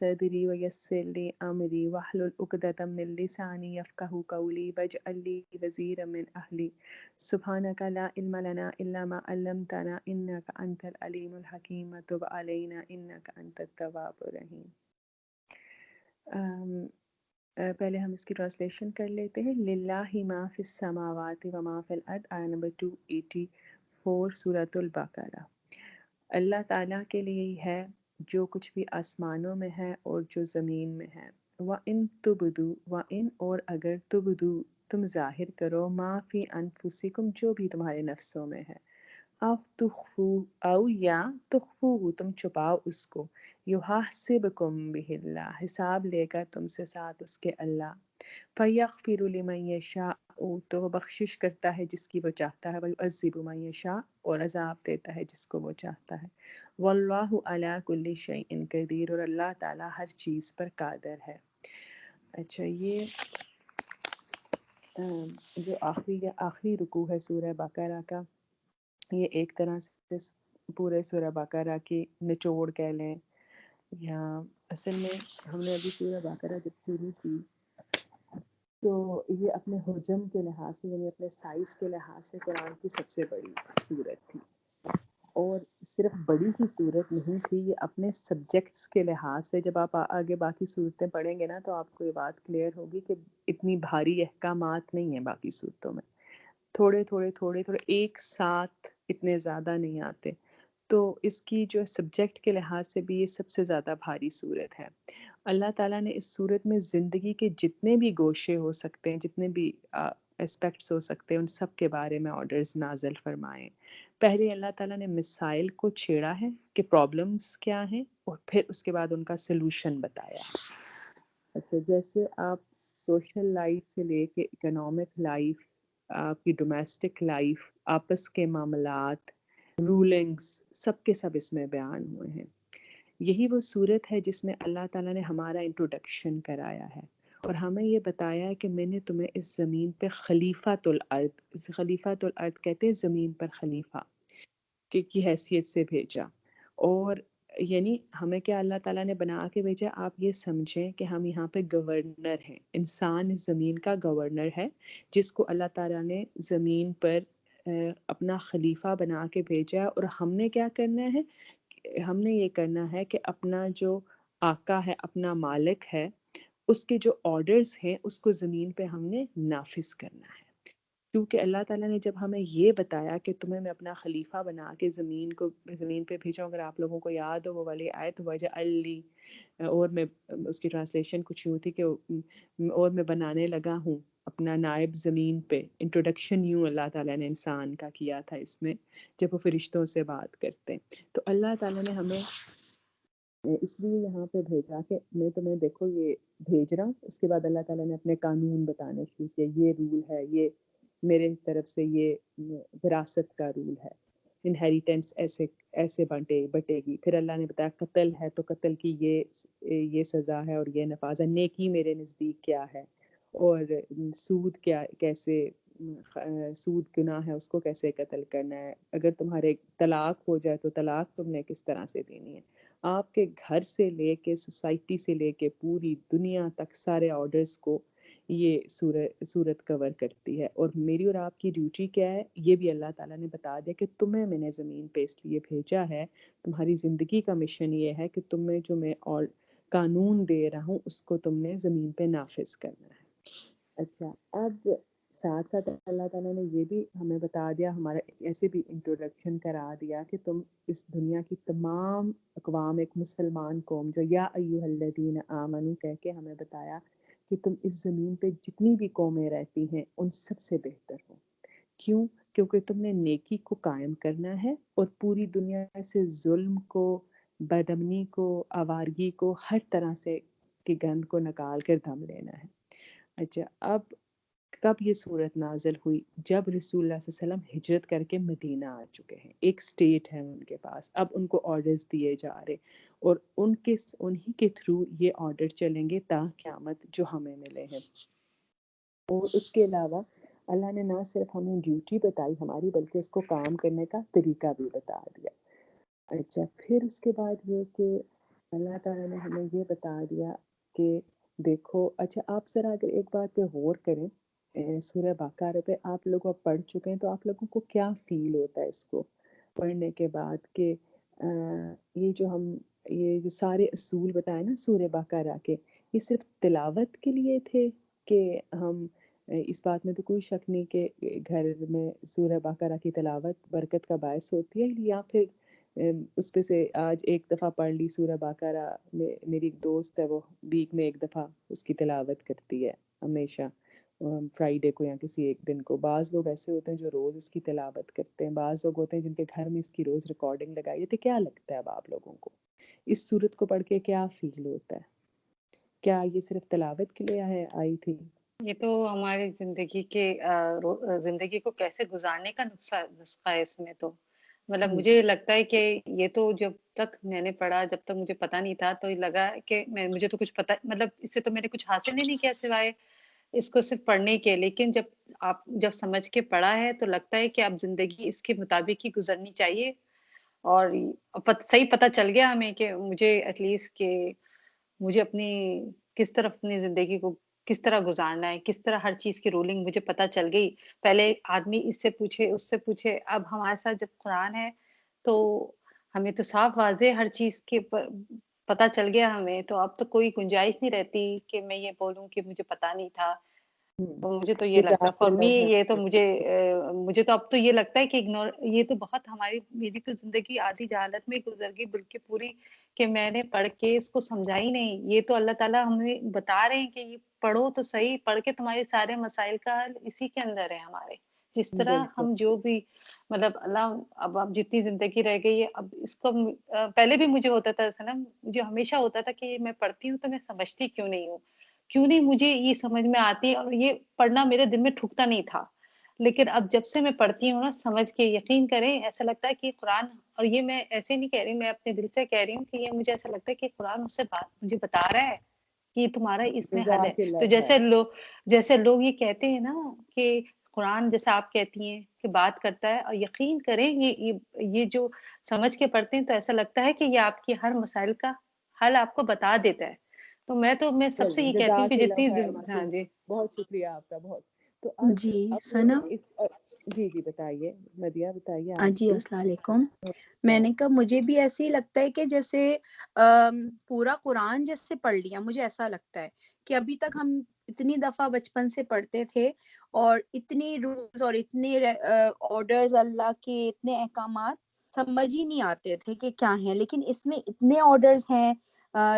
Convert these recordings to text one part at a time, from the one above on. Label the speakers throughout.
Speaker 1: صدری ویسر لی امری واحلل عقدۃ من لسانی یفقہوا قولی واجعل لی وزیرا من اہلی سبحانک لا علم لنا الا ما علمتنا انک انت العلیم الحکیم تب علینا انک انت التواب الرحیم۔ پہلے ہم اس کی ٹرانسلیشن کر لیتے ہیں۔ للہ ما فی السماوات و ما فی الارض، آیت نمبر 284 سورۃ البقرہ۔ اللہ تعالیٰ کے لیے ہی ہے جو کچھ بھی آسمانوں میں ہے اور جو زمین میں ہے۔ وَإِن تُبْدُوا، وَإِن اور اگر تُبْدُوا تم ظاہر کرو، ما فی انفسکم جو بھی تمہارے نفسوں میں ہے، او تخفو او یا تخفو تم چھپاؤ اس کو، یحاسبکم بہ اللہ حساب لے گا تم سے ساتھ اس کے اللہ، فیغفر لمن یشاء تو وہ بخشش کرتا ہے جس کی وہ چاہتا ہے، ویعذب من یشاء اور عذاب دیتا ہے جس کو وہ چاہتا ہے، واللہ علی کل شیء قدیر اور اللہ تعالیٰ ہر چیز پر قادر ہے۔ اچھا، یہ جو آخری رکوع ہے سورہ بقرہ کا، یہ ایک طرح سے پورے سورہ بقرہ کی نچوڑ کہہ لیں، یا اصل میں ہم نے ابھی سورہ بقرہ جب شروع کی تو یہ اپنے حجم کے لحاظ سے، یعنی اپنے سائز کے لحاظ سے قرآن کی سب سے بڑی سورت تھی، اور صرف بڑی ہی صورت نہیں تھی، یہ اپنے سبجیکٹس کے لحاظ سے جب آپ آگے باقی صورتیں پڑھیں گے نا تو آپ کو یہ بات کلیئر ہوگی کہ اتنی بھاری احکامات نہیں ہیں باقی صورتوں میں، تھوڑے تھوڑے ایک ساتھ اتنے زیادہ نہیں آتے، تو اس کی جو سبجیکٹ کے لحاظ سے بھی یہ سب سے زیادہ بھاری صورت ہے۔ اللہ تعالیٰ نے اس صورت میں زندگی کے جتنے بھی گوشے ہو سکتے ہیں، جتنے بھی اسپیکٹس ہو سکتے ہیں، ان سب کے بارے میں آرڈرز نازل فرمائے۔ پہلے اللہ تعالیٰ نے مسائل کو چھیڑا ہے کہ پرابلمز کیا ہیں، اور پھر اس کے بعد ان کا سلوشن بتایا۔ اچھا، جیسے آپ سوشل لائف سے لے کے اکنامک لائف، آپ کی ڈومیسٹک لائف، آپس کے معاملات، رولنگز، سب کے سب اس میں بیان ہوئے ہیں۔ یہی وہ صورت ہے جس میں اللہ تعالیٰ نے ہمارا انٹروڈکشن کرایا ہے اور ہمیں یہ بتایا ہے کہ میں نے تمہیں اس زمین پہ خلیفۃ الارض کہتے ہیں زمین پر خلیفہ کی حیثیت سے بھیجا، اور یعنی ہمیں کیا اللہ تعالیٰ نے بنا کے بھیجا، آپ یہ سمجھیں کہ ہم یہاں پہ گورنر ہیں، انسان اس زمین کا گورنر ہے جس کو اللہ تعالیٰ نے زمین پر اپنا خلیفہ بنا کے بھیجا، اور ہم نے کیا کرنا ہے، ہم نے یہ کرنا ہے کہ اپنا جو آقا ہے، اپنا مالک ہے، اس کے جو آرڈرز ہیں اس کو زمین پہ ہم نے نافذ کرنا ہے، کیونکہ اللہ تعالیٰ نے جب ہمیں یہ بتایا کہ تمہیں میں اپنا خلیفہ بنا کے زمین پہ بھیجا، اگر آپ لوگوں کو یاد ہو وہ والی آیت وجعل لی، اور میں اس کی ٹرانسلیشن کچھ یوں تھی کہ اور میں بنانے لگا ہوں اپنا نائب زمین پہ، انٹروڈکشن یوں اللہ تعالیٰ نے انسان کا کیا تھا اس میں جب وہ فرشتوں سے بات کرتے، تو اللہ تعالیٰ نے ہمیں اس لیے یہاں پہ بھیجا کہ میں تمہیں دیکھو یہ بھیج رہا ہوں، اس کے بعد اللہ تعالیٰ نے اپنے قانون بتانے شروع کیے، یہ رول ہے، یہ میرے طرف سے یہ وراثت کا رول ہے، انہیریٹنس ایسے بٹے گی، پھر اللہ نے بتایا قتل ہے تو قتل کی یہ سزا ہے اور یہ نفاذ ہے، نیکی میرے نزدیک کیا ہے، اور سود کیسے سود گناہ ہے، اس کو کیسے قتل کرنا ہے، اگر تمہارے طلاق ہو جائے تو طلاق تم نے کس طرح سے دینی ہے، آپ کے گھر سے لے کے سوسائٹی سے لے کے پوری دنیا تک سارے آرڈرز کو یہ صورت کور کرتی ہے، اور میری اور آپ کی ڈیوٹی کیا ہے یہ بھی اللہ تعالیٰ نے بتا دیا کہ تمہیں میں نے زمین پہ اس لیے بھیجا ہے، تمہاری زندگی کا مشن یہ ہے کہ تمہیں جو میں اور قانون دے رہا ہوں اس کو تم نے زمین پہ نافذ کرنا ہے۔ اچھا، اب ساتھ ساتھ اللہ تعالیٰ نے یہ بھی ہمیں بتا دیا، ہمارا ایسے بھی انٹروڈکشن کرا دیا کہ تم اس دنیا کی تمام اقوام، ایک مسلمان قوم جو یا ایھا الذین آمنو کہہ کے ہمیں بتایا کہ تم اس زمین پہ جتنی بھی قومیں رہتی ہیں ان سب سے بہتر ہو، کیوں؟ کیونکہ تم نے نیکی کو قائم کرنا ہے اور پوری دنیا سے ظلم کو، بدامنی کو، آوارگی کو، ہر طرح سے کی گند کو نکال کر دم لینا ہے۔ اچھا، اب کب یہ صورت نازل ہوئی؟ جب رسول اللہ صلی اللہ علیہ وسلم ہجرت کر کے مدینہ آ چکے ہیں، ایک سٹیٹ ہے ان کے پاس، اب ان کو آرڈرز دیے جا رہے، اور انہی کے تھرو یہ آرڈر چلیں گے تا قیامت جو ہمیں ملے ہیں، اور اس کے علاوہ اللہ نے نہ صرف ہمیں ڈیوٹی بتائی ہماری بلکہ اس کو کام کرنے کا طریقہ بھی بتا دیا۔ اچھا، پھر اس کے بعد یہ کہ اللہ تعالیٰ نے ہمیں یہ بتا دیا کہ دیکھو، اچھا آپ ذرا اگر ایک بات پہ غور کریں، سورہ بقرہ پہ آپ لوگ اب پڑھ چکے ہیں، تو آپ لوگوں کو کیا فیل ہوتا ہے اس کو پڑھنے کے بعد کہ یہ جو ہم یہ جو سارے اصول بتائے نا سورہ بقرہ کے، یہ صرف تلاوت کے لیے تھے کہ ہم اس بات میں تو کوئی شک نہیں کہ گھر میں سورہ بقرہ کی تلاوت برکت کا باعث ہوتی ہے، یا پھر اس پہ سے آج ایک دفعہ پڑھ لی سورہ بقرہ، میری ایک دوست ہے وہ ویک میں ایک دفعہ اس کی تلاوت کرتی ہے ہمیشہ، فرائیڈے کو یا کسی ایک دن کو. بعض لوگ ایسے ہوتے ہیں جو روز اس کی تلاوت کرتے ہیں، بعض لوگ ہوتے ہیں جن کے گھر میں اس کی روز ریکارڈنگ لگائی ہے. تو کیا لگتا ہے اب آپ لوگوں کو اس صورت کو پڑھ کے کیا فیل ہوتا ہے؟ کیا یہ صرف تلاوت کے لیے آئی تھی؟
Speaker 2: یہ تو ہماری زندگی کو کیسے گزارنے کا نسخہ ہے اس میں. تو مطلب مجھے لگتا ہے کہ یہ تو جب تک میں نے پڑھا، جب تک مجھے پتا نہیں تھا، تو یہ لگا کہ مجھے تو کچھ پتا، مطلب اس سے تو میں نے کچھ حاصل ہی نہیں کیا سوائے اس کو صرف پڑھنے کے. لیکن جب سمجھ کے پڑھا ہے تو لگتا ہے کہ اب زندگی اس کے مطابق ہی گزرنی چاہیے. اور صحیح پتہ چل گیا ہمیں کہ مجھے ایٹ لیسٹ کہ مجھے اپنی کس طرح اپنی زندگی کو کس طرح گزارنا ہے، کس طرح ہر چیز کی رولنگ مجھے پتہ چل گئی. پہلے آدمی اس سے پوچھے اس سے پوچھے، اب ہمارے ساتھ جب قرآن ہے تو ہمیں تو صاف واضح ہر چیز کے پتہ چل گیا ہمیں. تو اب تو کوئی گنجائش نہیں رہتی کہ میں یہ بولوں کہ مجھے پتہ نہیں تھا. تو مجھے تو یہ لگتا فار می، یہ تو مجھے تو اب تو یہ لگتا ہے کہ اگنور، یہ تو بہت میری تو زندگی آدھی جہالت میں گزر گئی بلکہ پوری، کہ میں نے پڑھ کے اس کو سمجھا ہی نہیں. یہ تو اللہ تعالیٰ ہمیں بتا رہے ہیں کہ یہ پڑھو تو صحیح، پڑھ کے تمہارے سارے مسائل کا حل اسی کے اندر ہے ہمارے. جس طرح ہم جو بھی مطلب اللہ اب جتنی زندگی رہ گئی ہے، اب اس کو پہلے بھی مجھے ہوتا تھا سنم، مجھے ہمیشہ ہوتا تھا کہ میں پڑھتی ہوں تو میں سمجھتی کیوں نہیں ہوں، کیوں نہیں مجھے یہ سمجھ میں آتی، اور یہ پڑھنا میرے دل میں ٹھکتا نہیں تھا. لیکن اب جب سے میں پڑھتی ہوں نا، سمجھ کے، یقین کریں ایسا لگتا ہے کہ قرآن، اور یہ میں ایسے نہیں کہہ رہی، میں اپنے دل سے کہہ رہی ہوں کہ یہ مجھے ایسا لگتا ہے کہ قرآن مجھ سے مجھے بتا رہا ہے کہ یہ تمہارا اس میں حل ہے. تو جیسے لوگ یہ کہتے ہیں نا کہ قرآن جیسا آپ کہتی ہیں کہ بات کرتا ہے، اور یقین کریں یہ جو سمجھ کے پڑھتے ہیں تو ایسا لگتا ہے کہ یہ آپ کی ہر مسائل کا حل آپ کو بتا دیتا ہے. تو میں سب سے یہ کہتی ہوں کہ جتنی ہاں جی،
Speaker 1: بہت شکریہ آپ کا، بہت. تو
Speaker 3: جی
Speaker 1: اب
Speaker 3: سنم،
Speaker 1: جی بتائیے مدیہ، بتائیے آپ
Speaker 3: جی
Speaker 1: بھی.
Speaker 3: السلام علیکم. میں نے کہا مجھے بھی ایسے ہی لگتا ہے کہ جیسے پورا قرآن جیسے پڑھ لیا، مجھے ایسا لگتا ہے کہ ابھی تک ہم اتنی دفعہ بچپن سے پڑھتے تھے، اور اتنی رولز اور اتنے آرڈرز اللہ کے، اتنے احکامات سمجھ ہی نہیں آتے تھے کہ کیا ہیں. لیکن اس میں اتنے آرڈرز ہیں،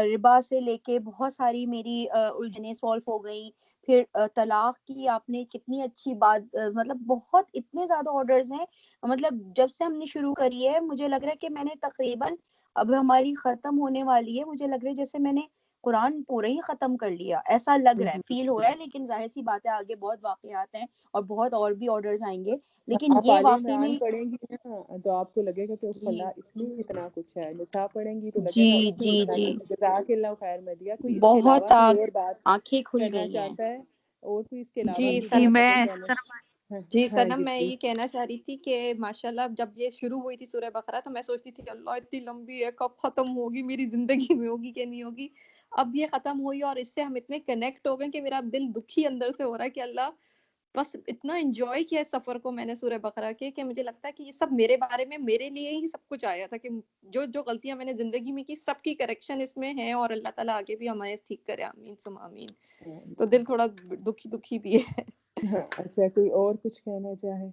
Speaker 3: ربا سے لے کے بہت ساری میری الجھنیں سولو ہو گئیں. پھر طلاق کی آپ نے کتنی اچھی بات، مطلب بہت اتنے زیادہ آرڈرز ہیں. مطلب جب سے ہم نے شروع کری ہے، مجھے لگ رہا ہے کہ میں نے تقریباً، اب ہماری ختم ہونے والی ہے، مجھے لگ رہا ہے جیسے میں نے قرآن پورا ہی ختم کر لیا، ایسا لگ رہا ہے، فیل ہو رہا ہے. لیکن ظاہر سی بات ہے آگے بہت واقعات ہیں اور بہت اور بھی آرڈرز آئیں گے. لیکن
Speaker 1: آپ
Speaker 3: یہ
Speaker 1: آل
Speaker 3: واقعی
Speaker 1: عمران
Speaker 3: میں
Speaker 1: پڑھیں گی نا تو آپ کو لگے گا کہ
Speaker 3: جی
Speaker 1: اللہ اس میں اتنا کچھ ہے. نساء پڑھیں گی تو لگے گا
Speaker 3: جی
Speaker 1: اس میں
Speaker 3: جی
Speaker 1: اتنا
Speaker 3: جی
Speaker 1: کچھ ہے. جزاک اللہ خیر مدیہ. کوئی اس کے علاوہ
Speaker 3: بہت
Speaker 1: کوئی اور بات
Speaker 3: آنکھیں کھل
Speaker 1: کرنا
Speaker 3: گئی ہیں.
Speaker 1: چاہتا ہے؟ اور کوئی اس کے علاوہ
Speaker 4: جی
Speaker 1: کوئی
Speaker 4: سنم،
Speaker 1: بات اگر کہنا؟
Speaker 4: جی
Speaker 1: ہاں
Speaker 4: سنم،
Speaker 1: جی
Speaker 4: میں
Speaker 1: جی.
Speaker 4: یہ کہنا چاہ رہی تھی کہ ماشاءاللہ جب یہ شروع ہوئی تھی سورہ بقرہ تو میں سوچتی تھی کہ اللہ اتنی لمبی ہے، کب ختم ہوگی، میری زندگی میں ہوگی کہ نہیں ہوگی. اب یہ ختم ہوئی اور اس سے ہم اتنے کنیکٹ ہو گئے کہ میرا دل دکھی اندر سے ہو رہا ہے کہ اللہ، بس اتنا انجوائے کیا اس سفر کو میں نے سورہ بقرہ کے، کہ مجھے لگتا ہے کہ یہ سب میرے بارے میں، میرے لیے ہی سب کچھ آیا تھا، کہ جو غلطیاں میں نے زندگی میں کی سب کی کریکشن اس میں ہے، اور اللہ تعالیٰ آگے بھی ہمیں ٹھیک کرے. آمین ثم آمین. تو دل تھوڑا دکھی بھی ہے.
Speaker 1: ہاں اچھا، کوئی اور کچھ کہنا چاہے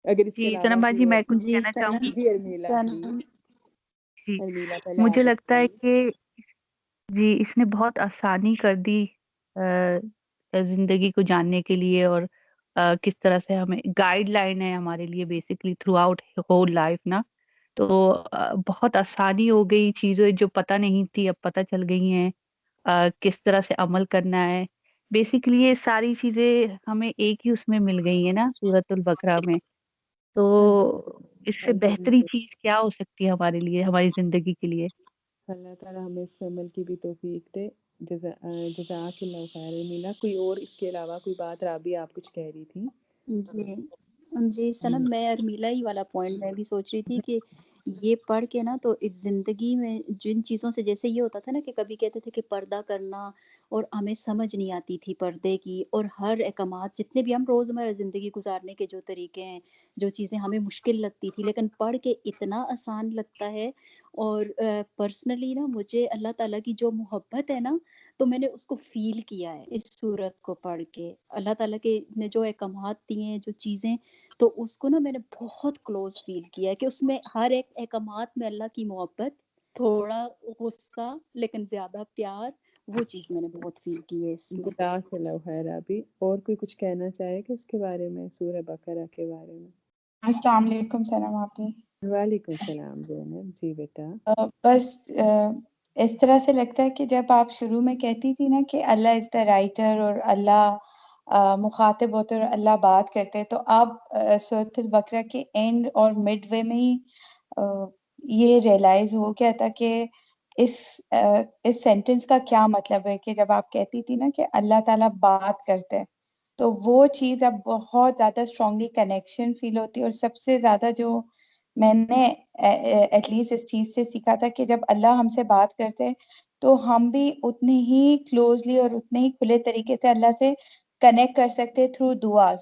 Speaker 1: اگر اس کے
Speaker 5: جی
Speaker 1: علاوہ
Speaker 5: سنم
Speaker 1: کوئی
Speaker 5: باجی،
Speaker 1: اور؟
Speaker 5: میں کچھ
Speaker 3: جی
Speaker 5: کہنا چاہوں گی.
Speaker 1: جی ارمیلا پلیز.
Speaker 3: سنم،
Speaker 5: جی
Speaker 1: ارمیلا پہلے
Speaker 5: مجھے
Speaker 1: آپ
Speaker 5: لگتا ہے
Speaker 1: بتائیے.
Speaker 5: کہ جی اس نے بہت آسانی کر دی زندگی کو جاننے کے لیے، اور کس طرح سے ہمیں گائیڈ لائن ہے ہمارے لیے basically through out whole life نا. تو بہت آسانی ہو گئی، چیزیں جو پتہ نہیں تھی اب پتہ چل گئی ہیں، کس طرح سے عمل کرنا ہے. بیسکلی یہ ساری چیزیں ہمیں ایک ہی اس میں مل گئی ہیں نا، سورۃ البقرہ میں. تو اس سے بہتری چیز کیا ہو سکتی ہے ہمارے لیے، ہماری زندگی کے لیے.
Speaker 1: اللہ تعالیٰ ہمیں اس پہ عمل کی بھی توفیق دے. جزاک اللہ خیر. ارمیلا کوئی اور اس کے علاوہ کوئی بات؟ رابی آپ کچھ کہہ رہی تھی.
Speaker 3: جی سنم، میں ارمیلا ہی والا پوائنٹ میں بھی سوچ رہی تھی کہ یہ پڑھ کے نا تو اس زندگی میں جن چیزوں سے، جیسے یہ ہوتا تھا نا کہ کبھی کہتے تھے کہ پردہ کرنا، اور ہمیں سمجھ نہیں آتی تھی پردے کی، اور ہر احکامات جتنے بھی ہم روزمرہ زندگی گزارنے کے جو طریقے ہیں، جو چیزیں ہمیں مشکل لگتی تھی، لیکن پڑھ کے اتنا آسان لگتا ہے. اور پرسنلی نا مجھے اللہ تعالیٰ کی جو محبت ہے نا، تو میں نے اس کو فیل کیا ہے اس صورت کو پڑھ کے. اللہ تعالیٰ کے نے جو احکامات دیے ہیں، جو چیزیں، تو اس کو نا میں نے بہت کلوز فیل کیا ہے کہ اس میں ہر ایک احکامات میں اللہ کی محبت، تھوڑا غصہ لیکن زیادہ پیار، وہ چیز میں نے بہت فیل کی ہے اس میں.
Speaker 1: جزاک اللہ خیر. ابھی اور کوئی کچھ کہنا چاہے کہ اس کے بارے میں، سورہ بقرہ کے بارے میں؟
Speaker 6: السلام علیکم. سلام آپ نے.
Speaker 1: وعلیکم السلام زینب جی بیٹا.
Speaker 6: بس اس طرح سے لگتا ہے کہ جب آپ شروع میں کہتی تھی نا کہ اللہ از دا رائٹر اور اللہ مخاطب ہوتے اور اللہ بات کرتے، تو آپ سورۃ البقرہ کے اینڈ اور مڈ وے میں ہی یہ ریئلائز ہو گیا تھا کہ اس سینٹنس کا کیا مطلب ہے. کہ جب آپ کہتی تھی نا کہ اللہ تعالیٰ بات کرتے، تو وہ چیز اب بہت زیادہ اسٹرانگلی کنیکشن فیل ہوتی ہے. اور سب سے زیادہ جو میں نے ایٹ لیسٹ اس چیز سے سیکھا تھا کہ جب اللہ ہم سے بات کرتے تو ہم بھی اتنے ہی کلوزلی اور اتنے ہی کھلے طریقے سے اللہ سے کنیکٹ کر سکتے تھرو دعاز.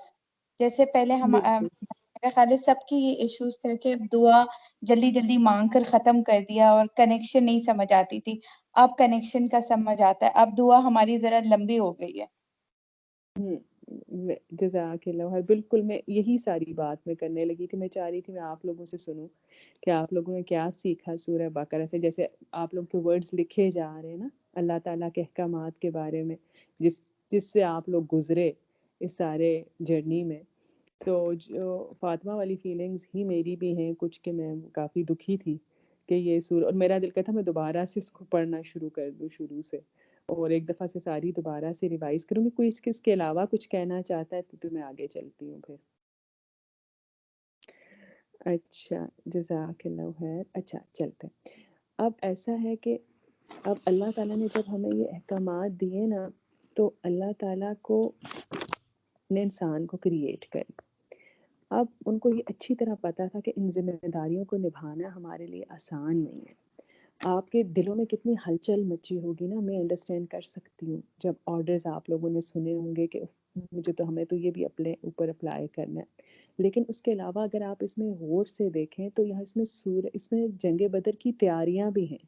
Speaker 6: جیسے پہلے ہم
Speaker 1: بالکل
Speaker 6: میرے خیال ہے سب کی یہ ایشوز تھے کہ دعا جلدی جلدی مانگ کر ختم کر دیا اور کنیکشن نہیں سمجھ آتی تھی. اب کنیکشن کا سمجھ آتا ہے. اب دعا ہماری ذرا لمبی ہو گئی ہے.
Speaker 1: جزاک اللہ خیر. بالکل میں یہی ساری بات میں کرنے لگی تھی. میں چاہ رہی تھی میں آپ لوگوں سے سنوں کہ آپ لوگوں نے کیا سیکھا سورہ بقرہ سے. جیسے آپ لوگ کے ورڈز لکھے جا رہے ہیں نا اللہ تعالیٰ کے احکامات کے بارے میں، جس سے آپ لوگ گزرے اس سارے جرنی میں. تو جو فاطمہ والی فیلنگز ہی میری بھی ہیں کچھ، کہ میں کافی دکھی تھی کہ یہ سورہ، اور میرا دل کہتا میں دوبارہ سے اس کو پڑھنا شروع کر دوں شروع سے، اور ایک دفعہ سے ساری دوبارہ سے ریوائز کروں گی. کوئی اس کے علاوہ کچھ کہنا چاہتا ہے تو میں آگے چلتی ہوں پھر. اچھا جزاک اللہ خیر. اچھا چلتے ہیں. اب ایسا ہے کہ اب اللہ تعالیٰ نے جب ہمیں یہ احکامات دیے نا، تو اللہ تعالیٰ کو نے انسان کو کریٹ کر، اب ان کو یہ اچھی طرح پتہ تھا کہ ان ذمہ داریوں کو نبھانا ہمارے لیے آسان نہیں ہے. آپ کے دلوں میں کتنی ہلچل مچی ہوگی نا، میں انڈرسٹینڈ کر سکتی ہوں جب آرڈرز آپ لوگوں نے سنے ہوں گے کہ ہمیں تو یہ بھی اپنے اوپر اپلائی کرنا ہے. لیکن اس کے علاوہ اگر آپ اس میں غور سے دیکھیں تو یہاں اس میں جنگ بدر کی تیاریاں بھی ہیں.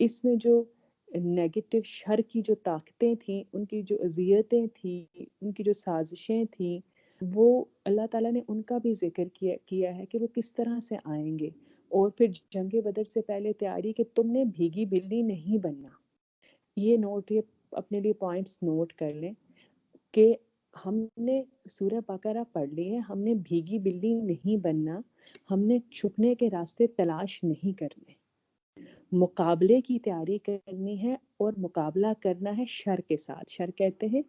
Speaker 1: اس میں جو نیگیٹو شر کی جو طاقتیں تھیں، ان کی جو اذیتیں تھیں، ان کی جو سازشیں تھیں، وہ اللہ تعالیٰ نے ان کا بھی ذکر کیا ہے کہ وہ کس طرح سے آئیں گے. اور پھر جنگ بدر سے پہلے تیاری کہ تم نے بھیگی بلی نہیں بننا. یہ اپنے لیے پوائنٹس نوٹ کر لیں کہ ہم نے سورہ بقرہ پڑھ لی ہے، ہم نے بھیگی بلی نہیں بننا، ہم نے چھپنے کے راستے تلاش نہیں کرنے، مقابلے کی تیاری کرنی ہے. اور مقابلہ کرنا ہے شر کے ساتھ. شر کہتے ہیں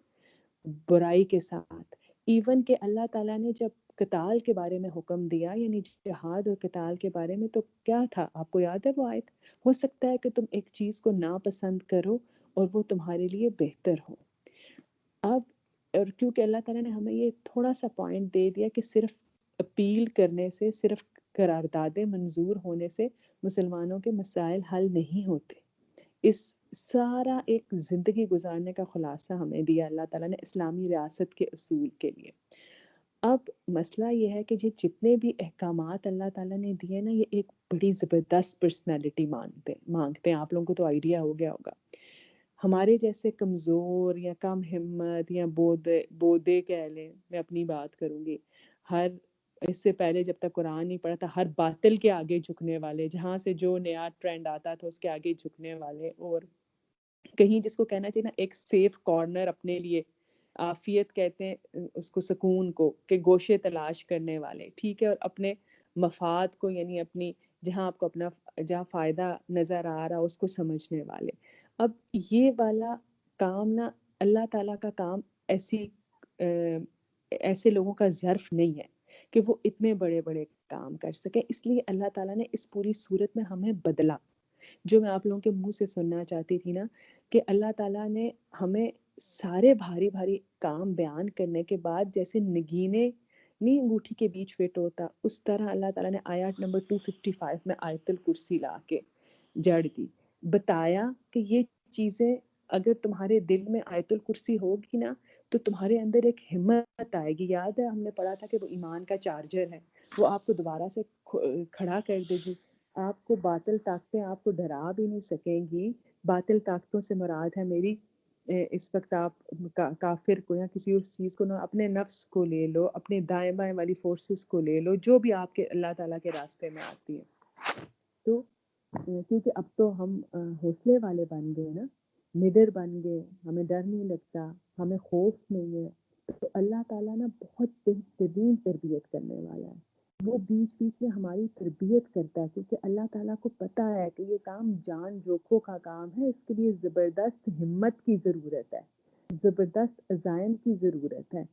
Speaker 1: برائی کے ساتھ. ایون کہ اللہ تعالیٰ نے جب قتال کے بارے میں حکم دیا، یعنی جہاد اور قتال کے بارے میں، تو کیا تھا آپ کو یاد ہے وہ آیت؟ ہو سکتا ہے کہ تم ایک چیز کو ناپسند کرو اور وہ تمہارے لیے بہتر ہو. اب اور کیونکہ اللہ تعالیٰ نے ہمیں یہ تھوڑا سا پوائنٹ دے دیا کہ صرف اپیل کرنے سے، صرف قراردادیں منظور ہونے سے مسلمانوں کے مسائل حل نہیں ہوتے. اس سارا ایک زندگی گزارنے کا خلاصہ ہمیں دیا اللہ تعالیٰ نے اسلامی ریاست کے اصول کے لیے. اب مسئلہ یہ ہے کہ جتنے بھی احکامات اللہ تعالیٰ نے دیے نا، یہ ایک بڑی زبردست پرسنالٹی مانگتے ہیں. آپ لوگوں کو تو آئیڈیا ہو گیا ہوگا. ہمارے جیسے کمزور یا کم ہمت یا بودے کہہ لیں، میں اپنی بات کروں گی، اس سے پہلے جب تک قرآن نہیں پڑھا تھا، ہر باطل کے آگے جھکنے والے، جہاں سے جو نیا ٹرینڈ آتا تھا اس کے آگے جھکنے والے، اور کہیں جس کو کہنا چاہیے نا ایک سیف کارنر اپنے لیے، عافیت کہتے ہیں اس کو، سکون کو، کہ گوشے تلاش کرنے والے، ٹھیک ہے، اور اپنے مفاد کو، یعنی اپنی جہاں آپ کو جہاں فائدہ نظر آ رہا اس کو سمجھنے والے. اب یہ والا کام نا، اللہ تعالیٰ کا کام ایسے لوگوں کا ظرف نہیں ہے کہ وہ اتنے بڑے بڑے کام کر سکے. اس لیے اللہ تعالیٰ نے اس پوری صورت میں ہمیں بدلا. جو میں آپ لوگوں کے منہ سے سننا چاہتی تھی نا، کہ اللہ تعالیٰ نے ہمیں سارے بھاری بھاری کام بیان کرنے کے بعد جیسے نہیں انگوٹھی کے بیچ فٹ ہوتا، اس طرح اللہ تعالیٰ نے آیات نمبر 255 میں آیت الکرسی لا کے جڑ دی، بتایا کہ یہ چیزیں اگر تمہارے دل میں آیت الکرسی ہوگی نا تو تمہارے اندر ایک ہمت آئے گی. یاد ہے ہم نے پڑھا تھا کہ وہ ایمان کا چارجر ہے، وہ آپ کو دوبارہ سے کھڑا کر دے گی. آپ کو باطل طاقتیں آپ کو ڈرا بھی نہیں سکیں گی. باطل طاقتوں سے مراد ہے میری اس وقت آپ کافر کو یا کسی اس چیز کو، اپنے نفس کو لے لو، اپنے دائیں بائیں والی فورسز کو لے لو، جو بھی آپ کے اللہ تعالیٰ کے راستے میں آتی ہے. تو کیونکہ اب تو ہم حوصلے والے بن گئے نا، نڈر بن گئے، ہمیں ڈر نہیں لگتا، ہمیں خوف نہیں ہے. تو اللہ تعالیٰ نا بہت بہترین تربیت کرنے والا ہے. وہ بیچ بیچ میں ہماری تربیت کرتا ہے کیونکہ اللہ تعالیٰ کو پتہ ہے کہ یہ کام جان جوکھوں کا کام ہے، اس کے لیے زبردست ہمت کی ضرورت ہے، زبردست عزائم کی ضرورت ہے.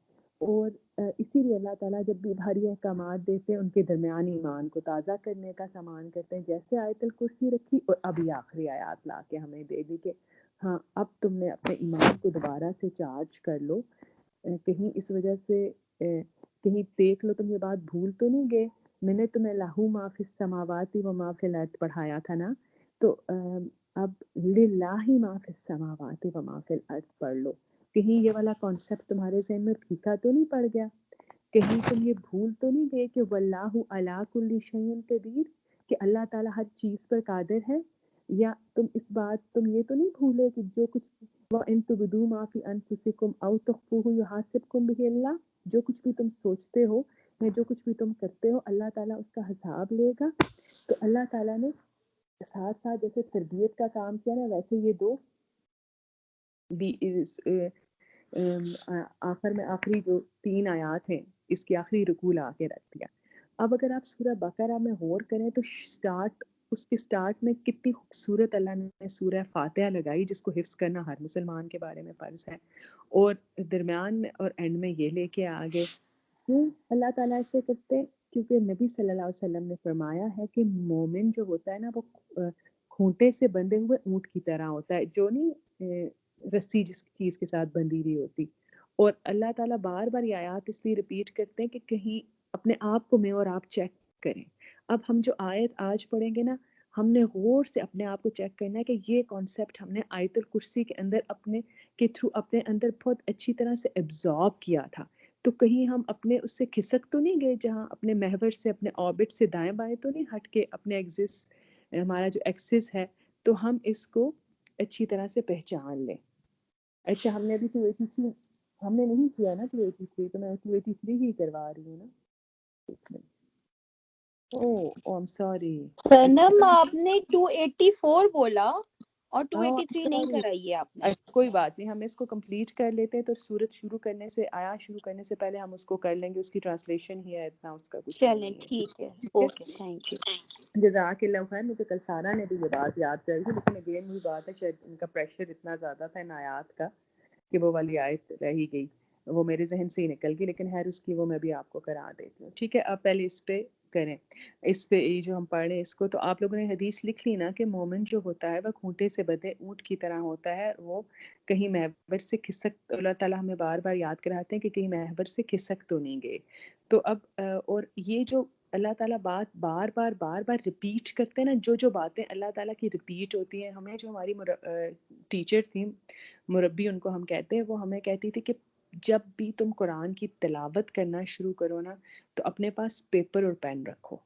Speaker 1: اور اسی لیے اللہ تعالیٰ جب بھی بھاری احکامات دیتے ہیں ان کے درمیان ایمان کو تازہ کرنے کا سامان کرتے ہیں، جیسے آیت الکرسی رکھی اور ابھی آخری آیات لا کے ہمیں دے دی کہ ہاں اب تم نے اپنے ایمان کو دوبارہ سے چارج کر لو. کہیں اس وجہ سے کہیں دیکھ لو تم یہ بات بھول تو نہیں گئے، میں نے تمہیں لہو ما فی السماوات و ما فی الارض پڑھایا تھا نا، تو اب للہ ما فی السماوات و ما فی الارض پڑھ لو. کہیں یہ والا کانسیپٹ تمہارے ذہن میں پھیکا تو نہیں پڑ گیا؟ کہیں تم یہ بھول تو نہیں گئے کہ واللہ علی کل شیء قدیر، کہ اللہ تعالیٰ ہر چیز پر قادر ہے؟ یا تم اس بات تم یہ تو نہیں بھولے کہ جو کچھ وَإِن تُبْدُوا مَا فِي أَنفُسِكُمْ أَوْ تُخْفُوهُ يُحَاسِبْكُم بِهِ اللَّهُ، جو کچھ بھی تم سوچتے ہو یا جو کچھ بھی تم کرتے ہو اللہ تعالیٰ اس کا حساب لے گا. تو اللہ تعالیٰ نے ساتھ ساتھ جیسے تربیت کا کام کیا نا، ویسے یہ دو بھی آخر میں آخری جو 3 آیات ہیں اس کی آخری رکوع لا کے رکھ دیا. اب اگر آپ سورہ بقرہ میں غور کریں تو اس کے سٹارٹ میں کتنی خوبصورت اللہ نے سورہ فاتحہ لگائی، جس کو حفظ کرنا ہر مسلمان کے بارے میں فرض ہے، اور درمیان میں اور اینڈ میں یہ لے کے آگے. کیوں اللہ تعالیٰ ایسے کرتے ہیں؟ کیونکہ نبی صلی اللہ علیہ وسلم نے فرمایا ہے کہ مومن جو ہوتا ہے نا وہ کھونٹے سے بندھے ہوئے اونٹ کی طرح ہوتا ہے، جو نہیں رسی جس چیز کے ساتھ بندھی ہوئی ہوتی. اور اللہ تعالیٰ بار بار یہ آیات اس لیے ریپیٹ کرتے ہیں کہ کہیں اپنے آپ کو میں اور آپ چیک کریں. اب ہم جو آیت آج پڑھیں گے نا، ہم نے غور سے اپنے آپ کو چیک کرنا ہے کہ یہ کانسیپٹ ہم نے آیت الکرسی کے اندر اپنے کے تھرو اپنے اندر بہت اچھی طرح سے ایبزارب کیا تھا. تو کہیں ہم اپنے اس سے کھسک تو نہیں گئے، جہاں اپنے محور سے اپنے آربٹ سے دائیں بائیں تو نہیں ہٹ کے اپنے ایگزس ہمارا جو ایکسس ہے تو ہم اس کو اچھی طرح سے پہچان لیں. اچھا ہم نے ابھی 283 ہم نے نہیں کیا نا 283، تو میں 283 ہی کروا رہی ہوں نا. I'm sorry.
Speaker 3: سنم آپ نے 284 بولا اور
Speaker 1: I'm
Speaker 3: 283 نہیں
Speaker 1: sorry.
Speaker 3: کرائی ہے آپ نے.
Speaker 1: کوئی بات نہیں، ہم اس کو کمپلیٹ کر لیتے ہیں تو سورت شروع کرنے سے آیات شروع کرنے سے پہلے ہم اس کو کر لیں گے. اس کی ٹرانسلیشن ہی ہے، اتنا اس کا کچھ
Speaker 3: چلیں
Speaker 1: نہیں ہے.
Speaker 3: ٹھیک ہے،
Speaker 1: ٹھیک ہے،
Speaker 3: اوکے تھینک یو.
Speaker 1: جزاک اللہ خیر. مجھے کل سارا نے بھی یہ بات یاد کر دی، لیکن اگین وہی بات ہے شاید ان کا پریشر اتنا زیادہ تھا ان آیات کا کہ وہ والی آیت رہ ہی گئی، وہ میرے ذہن سے ہی نکل گئی. لیکن خیر اس کی وہ میں بھی آپ کو کرا دیتی ہوں. ٹھیک ہے، آپ پہلے اس پہ کریں، اس پہ یہ جو ہم پڑھ رہے ہیں اس کو. تو آپ لوگوں نے حدیث لکھ لی نا کہ مومن جو ہوتا ہے وہ کھونٹے سے بدھے اونٹ کی طرح ہوتا ہے، وہ کہیں محور سے کھسک، اللہ تعالیٰ ہمیں بار بار یاد کراتے ہیں کہ کہیں محور سے کھسک تو نہیں گئے. تو اب اور یہ جو اللہ تعالیٰ بات بار بار ریپیٹ کرتے ہیں نا، جو باتیں اللہ تعالیٰ کی ریپیٹ ہوتی ہیں، ہمیں جو ہماری ٹیچر تھی، مربی ان کو ہم کہتے ہیں، وہ ہمیں کہتی تھی کہ جب بھی تم قرآن کی تلاوت کرنا شروع کرو نا تو اپنے پاس پیپر اور پین رکھو.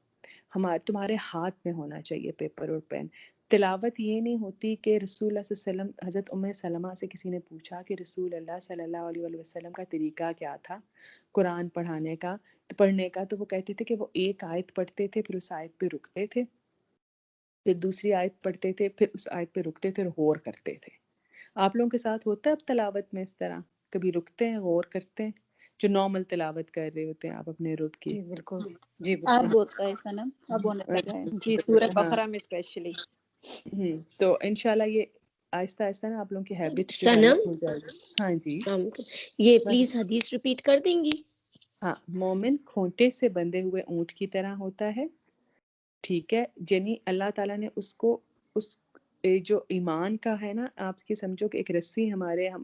Speaker 1: تمہارے ہاتھ میں ہونا چاہیے پیپر اور پین. تلاوت یہ نہیں ہوتی کہ رسول اللہ صلی اللہ علیہ وسلم، حضرت ام سلمہ سے کسی نے پوچھا کہ رسول اللہ صلی اللہ علیہ وسلم کا طریقہ کیا تھا قرآن پڑھنے کا، تو وہ کہتے تھے کہ وہ ایک آیت پڑھتے تھے، پھر اس آیت پہ رکتے تھے، پھر دوسری آیت پڑھتے تھے، پھر اس آیت پہ رکتے تھے اور غور کرتے تھے. آپ لوگوں کے ساتھ ہوتا ہے اب تلاوت میں اس طرح؟ کبھی رکتے ہیں، غور کرتے ہیں، جو نارمل تلاوت کر رہے ہوتے ہیں آپ اپنے رب کی؟
Speaker 2: جی بالکل، جی
Speaker 4: اب
Speaker 2: بالکل.
Speaker 4: ہوتا ہے سنم، اب ہونے لگا ہے جی، سورہ
Speaker 1: ہاں
Speaker 4: بقرہ میں اسپیشلی.
Speaker 1: تو انشاءاللہ یہ آہستہ آہستہ نا آپ لوگوں کی ہیبٹ جو ہے نا
Speaker 7: سنم
Speaker 1: ہو جائے گی. ہاں جی،
Speaker 7: یہ پلیز حدیث ریپیٹ کر دیں گی؟
Speaker 1: ہاں، مومن کھونٹے سے بندھے ہوئے اونٹ کی طرح ہوتا ہے. ٹھیک ہے، یعنی اللہ تعالیٰ نے اس کو اس جو ایمان کا ہے نا، آپ کے سمجھو کہ ایک رسی ہمارے ہم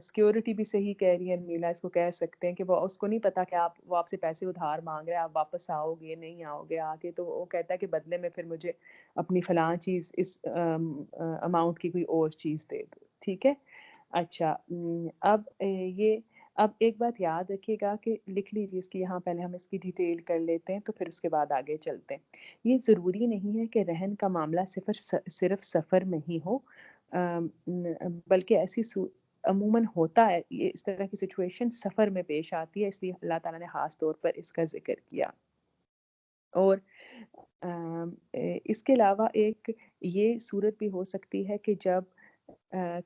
Speaker 1: سیکیورٹی بھی صحیح کہہ رہی ہے میلا، اس کو کہہ سکتے ہیں کہ وہ اس کو نہیں پتا کہ وہ آپ سے پیسے ادھار مانگ رہے ہیں، آپ واپس آؤ گے نہیں آؤ گے آگے، تو وہ کہتا ہے کہ بدلے میں پھر مجھے اپنی فلاں چیز اس اماؤنٹ کی کوئی اور چیز دے دو، ٹھیک ہے. اچھا اب ایک بات یاد رکھیے گا کہ لکھ لیجیے اس کی، یہاں پہلے ہم اس کی ڈیٹیل کر لیتے ہیں تو پھر اس کے بعد آگے چلتے ہیں. یہ ضروری نہیں ہے کہ رہن کا معاملہ صرف سفر میں ہی ہو، بلکہ ایسی عموماً ہوتا ہے، یہ اس طرح کی سچویشن سفر میں پیش آتی ہے، اس لیے اللہ تعالیٰ نے خاص طور پر اس کا ذکر کیا. اور اس کے علاوہ ایک یہ صورت بھی ہو سکتی ہے کہ جب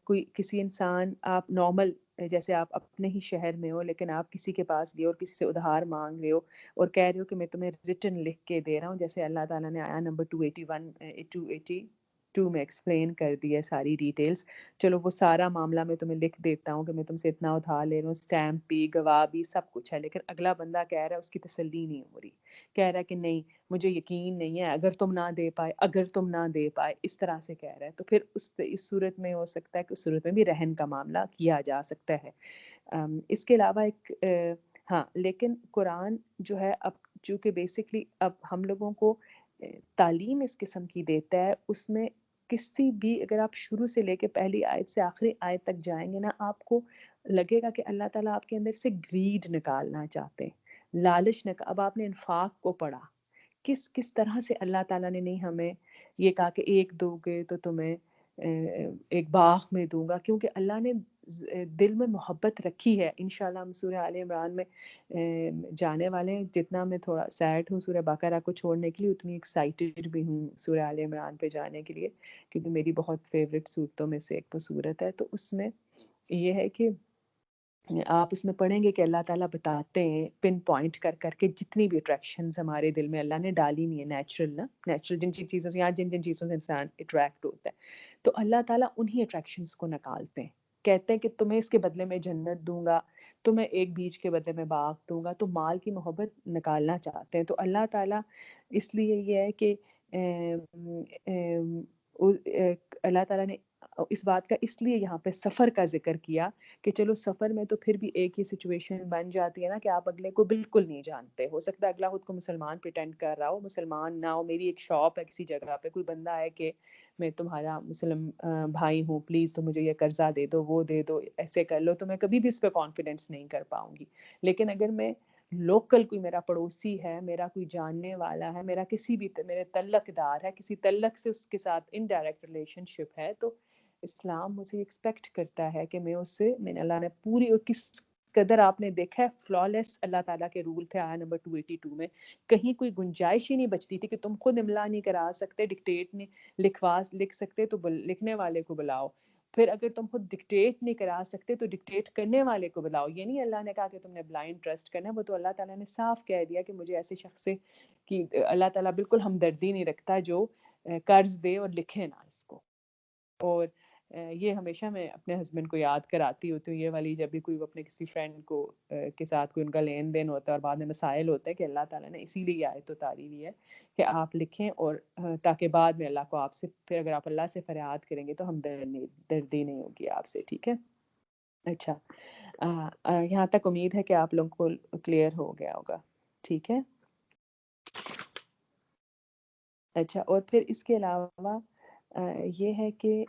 Speaker 1: کسی انسان، آپ نارمل جیسے آپ اپنے ہی شہر میں ہو لیکن آپ کسی کے پاس گئے اور کسی سے ادھار مانگ رہے ہو اور کہہ رہے ہو کہ میں تمہیں ریٹن لکھ کے دے رہا ہوں، جیسے اللہ تعالیٰ نے آیا نمبر 282 میں ایکسپلین کر دی ہے ساری ڈیٹیلز. چلو وہ سارا معاملہ میں تمہیں لکھ دیتا ہوں کہ میں تم سے اتنا ادھار لے رہا ہوں، اسٹیمپ بھی گواہ بھی سب کچھ ہے، لیکن اگلا بندہ کہہ رہا ہے، اس کی تسلی نہیں ہو رہی، کہہ رہا ہے کہ نہیں مجھے یقین نہیں ہے، اگر تم نہ دے پائے اس طرح سے کہہ رہا ہے، تو پھر اس صورت میں ہو سکتا ہے کہ اس صورت میں بھی رہن کا معاملہ کیا جا سکتا ہے. اس کے علاوہ لیکن قرآن جو ہے اب چونکہ بیسکلی اب ہم لوگوں کو تعلیم اس قسم کی دیتا ہے، اس میں کسی بھی اگر آپ شروع سے لے کے پہلی آیت سے آخری آیت تک جائیں گے نا، آپ کو لگے گا کہ اللہ تعالیٰ آپ کے اندر سے گریڈ نکالنا چاہتے ہیں، لالچ اب آپ نے انفاق کو پڑھا، کس طرح سے اللہ تعالیٰ نے نہیں ہمیں یہ کہا کہ ایک دو گے تو تمہیں ایک باغ میں دوں گا، کیونکہ اللہ نے دل میں محبت رکھی ہے. انشاءاللہ ہم سورہ آل عمران میں جانے والے ہیں. جتنا میں تھوڑا سیڈ ہوں سورہ بقرہ کو چھوڑنے کے لیے، اتنی ایکسائٹیڈ بھی ہوں سورہ آل عمران پہ جانے کے لیے، کیونکہ میری بہت فیوریٹ صورتوں میں سے ایک تو صورت ہے. تو اس میں یہ ہے کہ آپ اس میں پڑھیں گے کہ اللہ تعالیٰ بتاتے ہیں پن پوائنٹ کر کے جتنی بھی اٹریکشنز ہمارے دل میں اللہ نے ڈالی نہیں ہے، نیچرل جن چیزوں سے، جن چیزوں سے انسان اٹریکٹ ہوتا ہے، تو اللہ تعالیٰ انہی اٹریکشنز کو نکالتے ہیں، کہتے ہیں کہ تمہیں اس کے بدلے میں جنت دوں گا، تمہیں ایک بیج کے بدلے میں باغ دوں گا. تو مال کی محبت نکالنا چاہتے ہیں. تو اللہ تعالیٰ اس لیے یہ ہے کہ اللہ تعالیٰ نے اس بات کا اس لیے یہاں پہ سفر کا ذکر کیا کہ چلو سفر میں تو پھر بھی ایک ہی سچویشن بن جاتی ہے نا کہ آپ اگلے کو بالکل نہیں جانتے، ہو سکتا ہے اگلا خود کو مسلمان پریٹینڈ کر رہا ہو، مسلمان نہ ہو، میری ایک شاپ ہے کسی جگہ پہ، کوئی بندہ ہے کہ میں تمہارا مسلم بھائی ہوں، پلیز تو مجھے یہ قرضہ دے دو، وہ دے دو، ایسے کر لو، تو میں کبھی بھی اس پہ کانفیڈنس نہیں کر پاؤں گی. لیکن اگر میں لوکل کوئی میرا پڑوسی ہے، میرا کوئی جاننے والا ہے، میرا کسی بھی میرے تعلق دار ہے، کسی تعلق سے اس کے ساتھ انڈائریکٹ ریلیشن شپ ہے، تو اسلام مجھے ایکسپیکٹ کرتا ہے کہ میں اس سے، اللہ نے پوری، اور کس قدر آپ نے دیکھا ہے فلالیس اللہ تعالیٰ کے رول تھے آیا نمبر 282 میں، کہیں کوئی گنجائش ہی نہیں بچتی تھی کہ تم خود املا نہیں کرا سکتے، ڈکٹیٹ نہیں لکھ سکتے تو لکھنے والے کو بلاؤ، پھر اگر تم خود ڈکٹیٹ نہیں کرا سکتے تو ڈکٹیٹ کرنے والے کو بلاؤ. یہ نہیں اللہ نے کہا کہ تم نے بلائنڈ ٹرسٹ کرنا ہے، وہ تو اللہ تعالیٰ نے صاف کہہ دیا کہ مجھے ایسے شخص سے کہ اللہ تعالیٰ بالکل ہمدردی نہیں رکھتا جو قرض دے اور لکھے نہ اس کو. اور یہ ہمیشہ میں اپنے ہسبینڈ کو یاد کراتی ہوتی ہوں یہ والی، جب بھی کوئی اپنے کسی فرینڈ کو کے ساتھ کوئی ان کا لین دین ہوتا ہے اور بعد میں مسائل ہوتے ہیں، کہ اللہ تعالیٰ نے اسی لیے آیت اتاری ہوئی ہے کہ آپ لکھیں، اور تاکہ بعد میں اللہ کو آپ سے، پھر اگر آپ اللہ سے فریاد کریں گے تو ہمدردی نہیں ہوگی آپ سے. ٹھیک ہے. اچھا یہاں تک امید ہے کہ آپ لوگوں کو کلیئر ہو گیا ہوگا. ٹھیک ہے. اچھا، اور پھر اس کے علاوہ یہ ہے کہ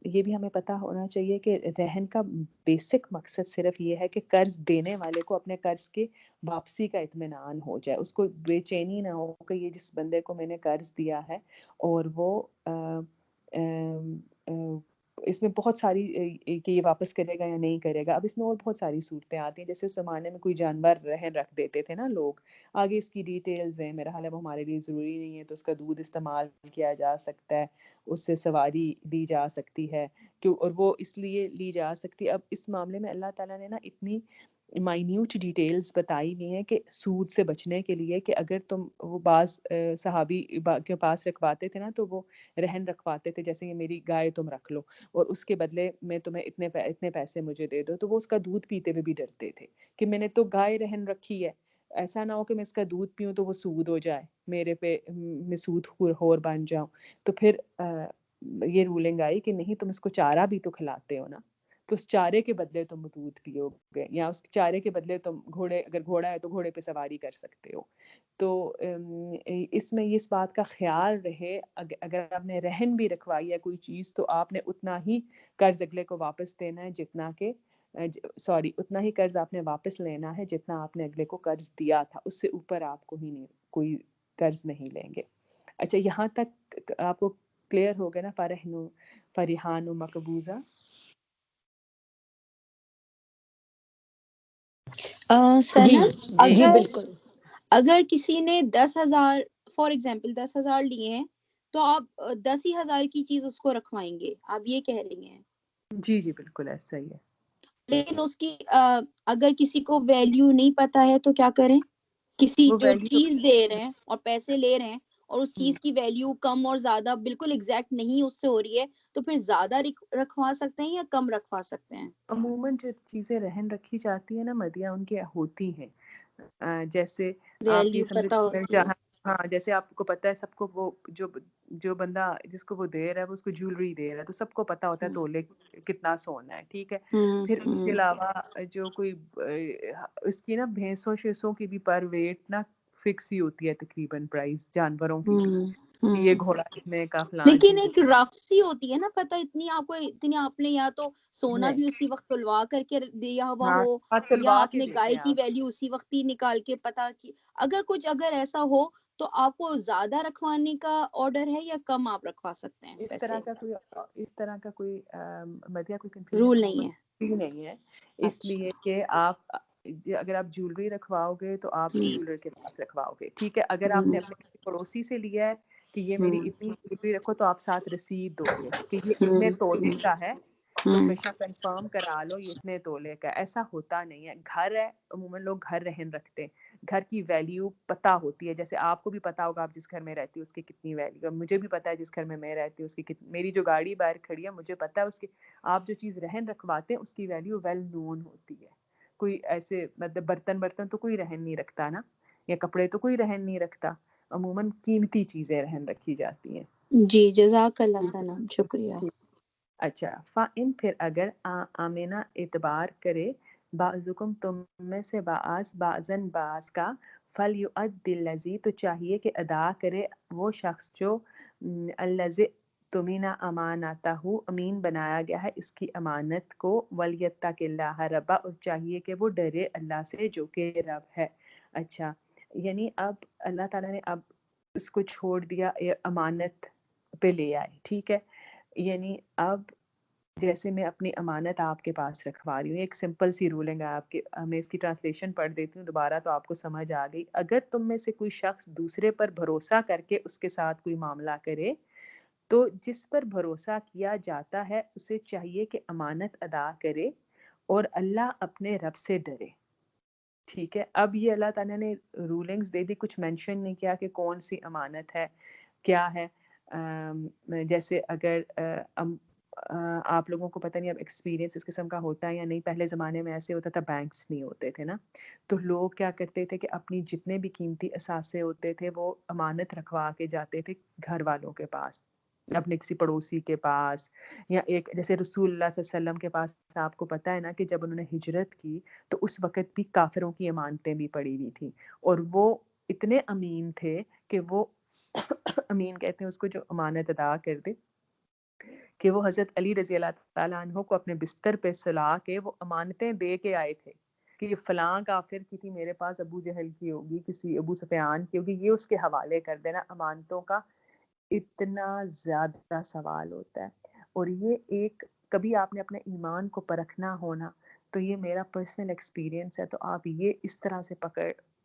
Speaker 1: یہ بھی ہمیں پتہ ہونا چاہیے کہ رہن کا بیسک مقصد صرف یہ ہے کہ قرض دینے والے کو اپنے قرض کے واپسی کا اطمینان ہو جائے، اس کو بے چینی نہ ہو کہ یہ جس بندے کو میں نے قرض دیا ہے اور وہ اس میں بہت ساری کہ یہ واپس کرے گا یا نہیں کرے گا. اب اس میں اور بہت ساری صورتیں آتی ہیں، جیسے اس زمانے میں کوئی جانور رہن رکھ دیتے تھے نا لوگ، آگے اس کی ڈیٹیلز ہیں، میرا حال ہے وہ ہمارے لیے ضروری نہیں ہے، تو اس کا دودھ استعمال کیا جا سکتا ہے، اس سے سواری دی جا سکتی ہے، اور وہ اس لیے لی جا سکتی ہے. اب اس معاملے میں اللہ تعالیٰ نے نا اتنی مائنیوٹ ڈیٹیلز بتائی ہوئی ہیں کہ سود سے بچنے کے لیے، کہ اگر تم، وہ بعض صحابی کے پاس رکھواتے تھے نا تو وہ رہن رکھواتے تھے، جیسے کہ میری گائے تم رکھ لو اور اس کے بدلے میں تمہیں اتنے پیسے مجھے دے دو، تو وہ اس کا دودھ پیتے ہوئے بھی ڈرتے تھے کہ میں نے تو گائے رہن رکھی ہے، ایسا نہ ہو کہ میں اس کا دودھ پیوں تو وہ سود ہو جائے، میرے پہ میں سود خور بن جاؤں. تو پھر یہ رولنگ آئی کہ نہیں، تم اس کو چارہ بھی تو کھلاتے ہو نا، تو اس چارے کے بدلے تم دودھ پیو گے، یا اس چارے کے بدلے تم اگر گھوڑا ہے تو گھوڑے پہ سواری کر سکتے ہو. تو اس میں اس بات کا خیال رہے اگر آپ نے رہن بھی رکھوائی ہے کوئی چیز تو آپ نے اتنا ہی قرض اگلے کو واپس دینا ہے جتنا کہ اتنا ہی قرض آپ نے واپس لینا ہے جتنا آپ نے اگلے کو قرض دیا تھا، اس سے اوپر آپ کو ہی نہیں کوئی قرض نہیں لیں گے. اچھا یہاں تک آپ کو کلیئر ہو گیا نا؟ فریحان و مقبوضہ.
Speaker 7: جی
Speaker 3: سنا
Speaker 7: جی
Speaker 3: اگر
Speaker 7: بالکل.
Speaker 3: اگر کسی نے 10,000 فار ایگزامپل 10,000 لیے ہیں تو آپ 10,000 کی چیز اس کو رکھوائیں گے، آپ یہ کہہ رہی ہیں؟
Speaker 1: جی جی بالکل ایسا ہی ہے.
Speaker 3: لیکن اس کی اگر کسی کو ویلیو نہیں پتا ہے تو کیا کریں؟ کسی
Speaker 1: وہ
Speaker 3: جو
Speaker 1: ویلیو
Speaker 3: چیز دے رہے ہیں اور پیسے لے رہے ہیں اور اس چیز کی ویلیو کم اور زیادہ بالکل ایگزیکٹ نہیں اس سے ہو رہی ہے، تو پھر زیادہ رکھوا سکتے ہیں یا کم رکھوا سکتے ہیں؟
Speaker 1: عموماً جو چیزیں رہن رکھی جاتی ہیں نا مدیہ، ان کی ہوتی ہیں جیسے آپ یہ
Speaker 3: ویلیو پتا
Speaker 1: سمجھے
Speaker 3: ہوتی ہے.
Speaker 1: ہاں جیسے آپ کو پتا ہے سب کو وہ جو بندہ جس کو وہ دے رہا ہے وہ اس کو جیولری دے رہا ہے تو سب کو پتا ہوتا ہے تولے کتنا سونا ہے، ٹھیک ہے. پھر اس کے علاوہ جو کوئی اس کی نا بھینسوں شیسوں کی بھی پر ویٹ نا فکس ہی ہوتی ہے تقریباً پرائس، جانوروں کی بھی یہ گھوڑا اتنے کا فلاں
Speaker 3: لیکن
Speaker 1: چیز
Speaker 3: ایک رف سی ہوتی ہے نا پتہ، اتنی آپ نے یا تو سونا
Speaker 1: نہیں.
Speaker 3: بھی اسی وقت تلوا کر کے دیا ہوا
Speaker 1: ہاں
Speaker 3: ہو یا
Speaker 1: تلوا
Speaker 3: آپ
Speaker 1: کے
Speaker 3: نے
Speaker 1: دیتے
Speaker 3: گائے
Speaker 1: ہیں
Speaker 3: کی
Speaker 1: آپ.
Speaker 3: ویلیو اسی وقت ہی نکال کے پتا اگر ایسا ہو تو آپ کو زیادہ رکھوانے کا آرڈر ہے یا کم آپ رکھوا سکتے ہیں
Speaker 1: اس
Speaker 3: پیسے؟
Speaker 1: طرح کا کوئی مدیہ کوئی کنفیوژن
Speaker 3: رول
Speaker 1: عموماً
Speaker 3: نہیں ہے.
Speaker 1: نہیں ہے، اس
Speaker 3: اچھا.
Speaker 1: لیے کہ آپ اگر آپ جیولری رکھواؤ گے تو آپ جیولر کے پاس رکھواؤ گے، ٹھیک ہے. اگر آپ نے اپنے کسی پڑوسی سے لیا ہے کہ یہ میری اتنی جیولری رکھو تو آپ ساتھ رسید دو گے کہ یہ اتنے تولے کا ہے، تم ہمیشہ کنفرم کرا لو یہ اتنے تولے کا. ایسا ہوتا نہیں ہے. گھر ہے، عموماً لوگ گھر رہن رکھتے ہیں، گھر کی ویلیو پتہ ہوتی ہے. جیسے آپ کو بھی پتا ہوگا آپ جس گھر میں رہتی ہو اس کی کتنی ویلیو، مجھے بھی پتا ہے جس گھر میں رہتی ہوں اس کی میری جو گاڑی باہر کھڑی ہے مجھے پتا ہے اس کی. آپ جو چیز رہن رکھواتے ہیں اس کی ویلیو ویل نون ہوتی ہے. کوئی ایسے مطلب برتن تو کوئی رہن نہیں رکھتا نا، یا کپڑے تو کوئی رہن نہیں رکھتا، عموماً قیمتی چیزیں رہن رکھی جاتی ہیں.
Speaker 3: جی جزاک اللہ ثنا، شکریہ.
Speaker 1: اچھا فَإِن پھر اگر آمینہ اعتبار کرے بعضکم تم میں سے بعضاً بعض کا، فَلْيُؤَدِّ الَّذِي تو چاہیے کہ ادا کرے وہ شخص جو الَّذِي تُمِنَ امانتہ امین بنایا گیا ہے اس کی امانت کو، وَلْيَتَّقِ اللَّهَ رَبَّ اور چاہیے کہ وہ ڈرے اللہ سے جو کہ رب ہے. اچھا یعنی اب اللہ تعالیٰ نے اب اس کو چھوڑ دیا امانت پہ لے آئے، ٹھیک ہے. یعنی اب جیسے میں اپنی امانت آپ کے پاس رکھوا رہی ہوں، ایک سمپل سی رولنگ ہے آپ کے، میں اس کی ٹرانسلیشن پڑھ دیتی ہوں دوبارہ تو آپ کو سمجھ آ گئی. اگر تم میں سے کوئی شخص دوسرے پر بھروسہ کر کے اس کے ساتھ کوئی معاملہ کرے تو جس پر بھروسہ کیا جاتا ہے اسے چاہیے کہ امانت ادا کرے اور اللہ اپنے رب سے ڈرے، ٹھیک ہے. اب یہ اللہ تعالیٰ نے رولنگز دے دی، کچھ مینشن نہیں کیا کہ کون سی امانت ہے کیا ہے. جیسے اگر آپ لوگوں کو پتہ نہیں اب ایکسپیرینس اس قسم کا ہوتا ہے یا نہیں، پہلے زمانے میں ایسے ہوتا تھا بینکس نہیں ہوتے تھے نا، تو لوگ کیا کرتے تھے کہ اپنی جتنے بھی قیمتی اثاثے ہوتے تھے وہ امانت رکھوا کے جاتے تھے گھر والوں کے پاس، اپنے کسی پڑوسی کے پاس، یا ایک جیسے رسول اللہ صلی اللہ علیہ وسلم کے پاس. آپ کو پتہ ہے نا کہ جب انہوں نے ہجرت کی تو اس وقت بھی کافروں کی امانتیں بھی پڑی ہوئی تھیں اور وہ اتنے امین تھے کہ وہ امین کہتے ہیں اس کو جو امانت ادا کر دے، کہ وہ حضرت علی رضی اللہ تعالیٰ عنہ کو اپنے بستر پہ سلا کے وہ امانتیں دے کے آئے تھے کہ یہ فلاں کافر کی تھی میرے پاس، ابو جہل کی ہوگی، کسی ابو سفیان کی ہوگی، یہ اس کے حوالے کر دینا. امانتوں کا اتنا زیادہ سوال ہوتا ہے اور یہ ایک کبھی آپ نے اپنے ایمان کو پرکھنا ہونا تو یہ میرا پرسنل ایکسپیرینس ہے، تو آپ یہ اس طرح سے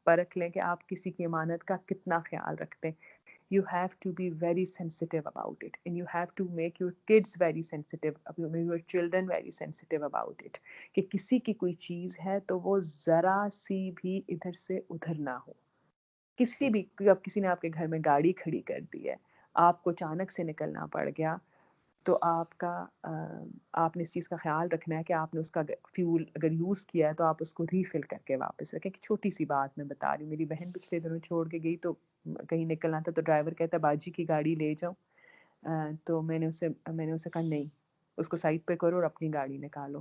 Speaker 1: پرکھ لیں کہ آپ کسی کی امانت کا کتنا خیال رکھتے ہیں. You have to be very sensitive about it and you have to make your kids very sensitive, your children very sensitive about it کہ کسی کی کوئی چیز ہے تو وہ ذرا سی بھی ادھر سے ادھر نہ ہو. کسی بھی اب کسی نے آپ کے گھر میں گاڑی کھڑی کر دی ہے، آپ کو اچانک سے نکلنا پڑ گیا تو آپ نے اس چیز کا خیال رکھنا ہے کہ آپ نے اس کا فیول اگر یوز کیا ہے تو آپ اس کو ریفل کر کے واپس رکھیں. کہ چھوٹی سی بات میں بتا رہی ہوں، میری بہن پچھلے دنوں چھوڑ کے گئی تو کہیں نکلنا تھا تو ڈرائیور کہتا باجی کی گاڑی لے جاؤں، تو میں نے اسے کہا نہیں، اس کو سائڈ پہ کرو اور اپنی گاڑی نکالو.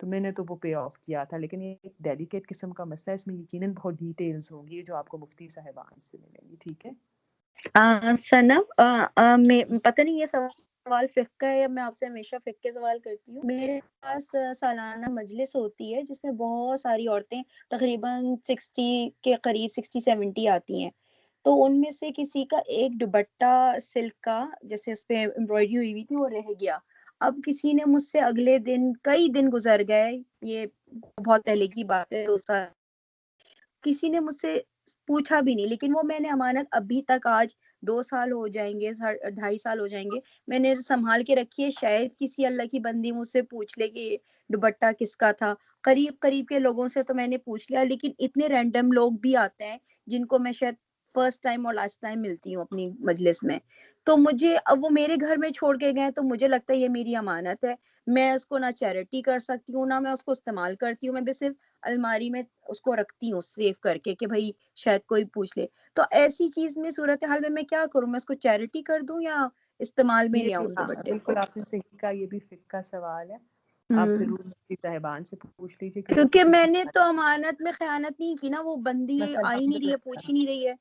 Speaker 1: تو میں نے تو وہ پے آف کیا تھا. لیکن یہ ایک ڈیلیکیٹ قسم کا مسئلہ ہے, اس میں یقیناً بہت ڈیٹیلز ہوں گی جو آپ کو مفتی صاحبان سے ملیں گی. ٹھیک ہے
Speaker 3: سنم پتہ نہیں یہ سوال فقہ کا ہے یا میں آپ سے ہمیشہ فقہ کے سوال کرتی ہوں. میرے پاس سالانہ مجلس ہوتی ہے جس میں بہت ساری عورتیں تقریباً 60 کے قریب 60-70 آتی ہیں. تو ان میں سے کسی کا ایک دوپٹہ سلک کا جیسے اس پہ امبرائڈری ہوئی تھی وہ رہ گیا. اب کسی نے مجھ سے اگلے دن کئی دن گزر گئے, یہ بہت پہلے کی بات ہے, 2 سال, کسی نے مجھ سے پوچھا بھی نہیں, لیکن وہ میں نے امانت ابھی تک آج 2 سال ہو جائیں گے, 2.5 سال ہو جائیں گے, میں نے سنبھال کے رکھی ہے. شاید کسی اللہ کی بندی مجھ سے پوچھ لے کہ یہ دوپٹہ کس کا تھا. قریب کے لوگوں سے تو میں نے پوچھ لیا, لیکن اتنے رینڈم لوگ بھی آتے ہیں جن کو میں شاید فرسٹ ٹائم اور لاسٹ ٹائم ملتی ہوں اپنی مجلس میں. تو مجھے اب وہ میرے گھر میں چھوڑ کے گئے, تو مجھے لگتا ہے یہ میری امانت ہے. میں اس کو نہ چیریٹی کر سکتی ہوں نہ میں اس کو استعمال کرتی ہوں, میں بس صرف الماری میں اس کو رکھتی ہوں سیو کر کے کہ بھائی شاید کوئی پوچھ لے. تو ایسی چیز میں صورتحال میں کیا کروں, میں اس کو چیریٹی کر دوں یا استعمال میں
Speaker 1: یہ
Speaker 3: لے
Speaker 1: بھی
Speaker 3: آؤں اس دوپٹے کو؟
Speaker 1: بالکل آپ نے صحیح کہا, یہ بھی فقہ کا سوال ہے. آپ ضرور مفتی صاحبان سے پوچھ لیجیے
Speaker 3: کیونکہ
Speaker 1: کسی
Speaker 3: میں نے تو امانت میں خیانت نہیں کی نا, وہ بندی
Speaker 1: مثلا
Speaker 3: آ ہی نہیں رہی ہے, پوچھ ہی نہیں رہی ہے.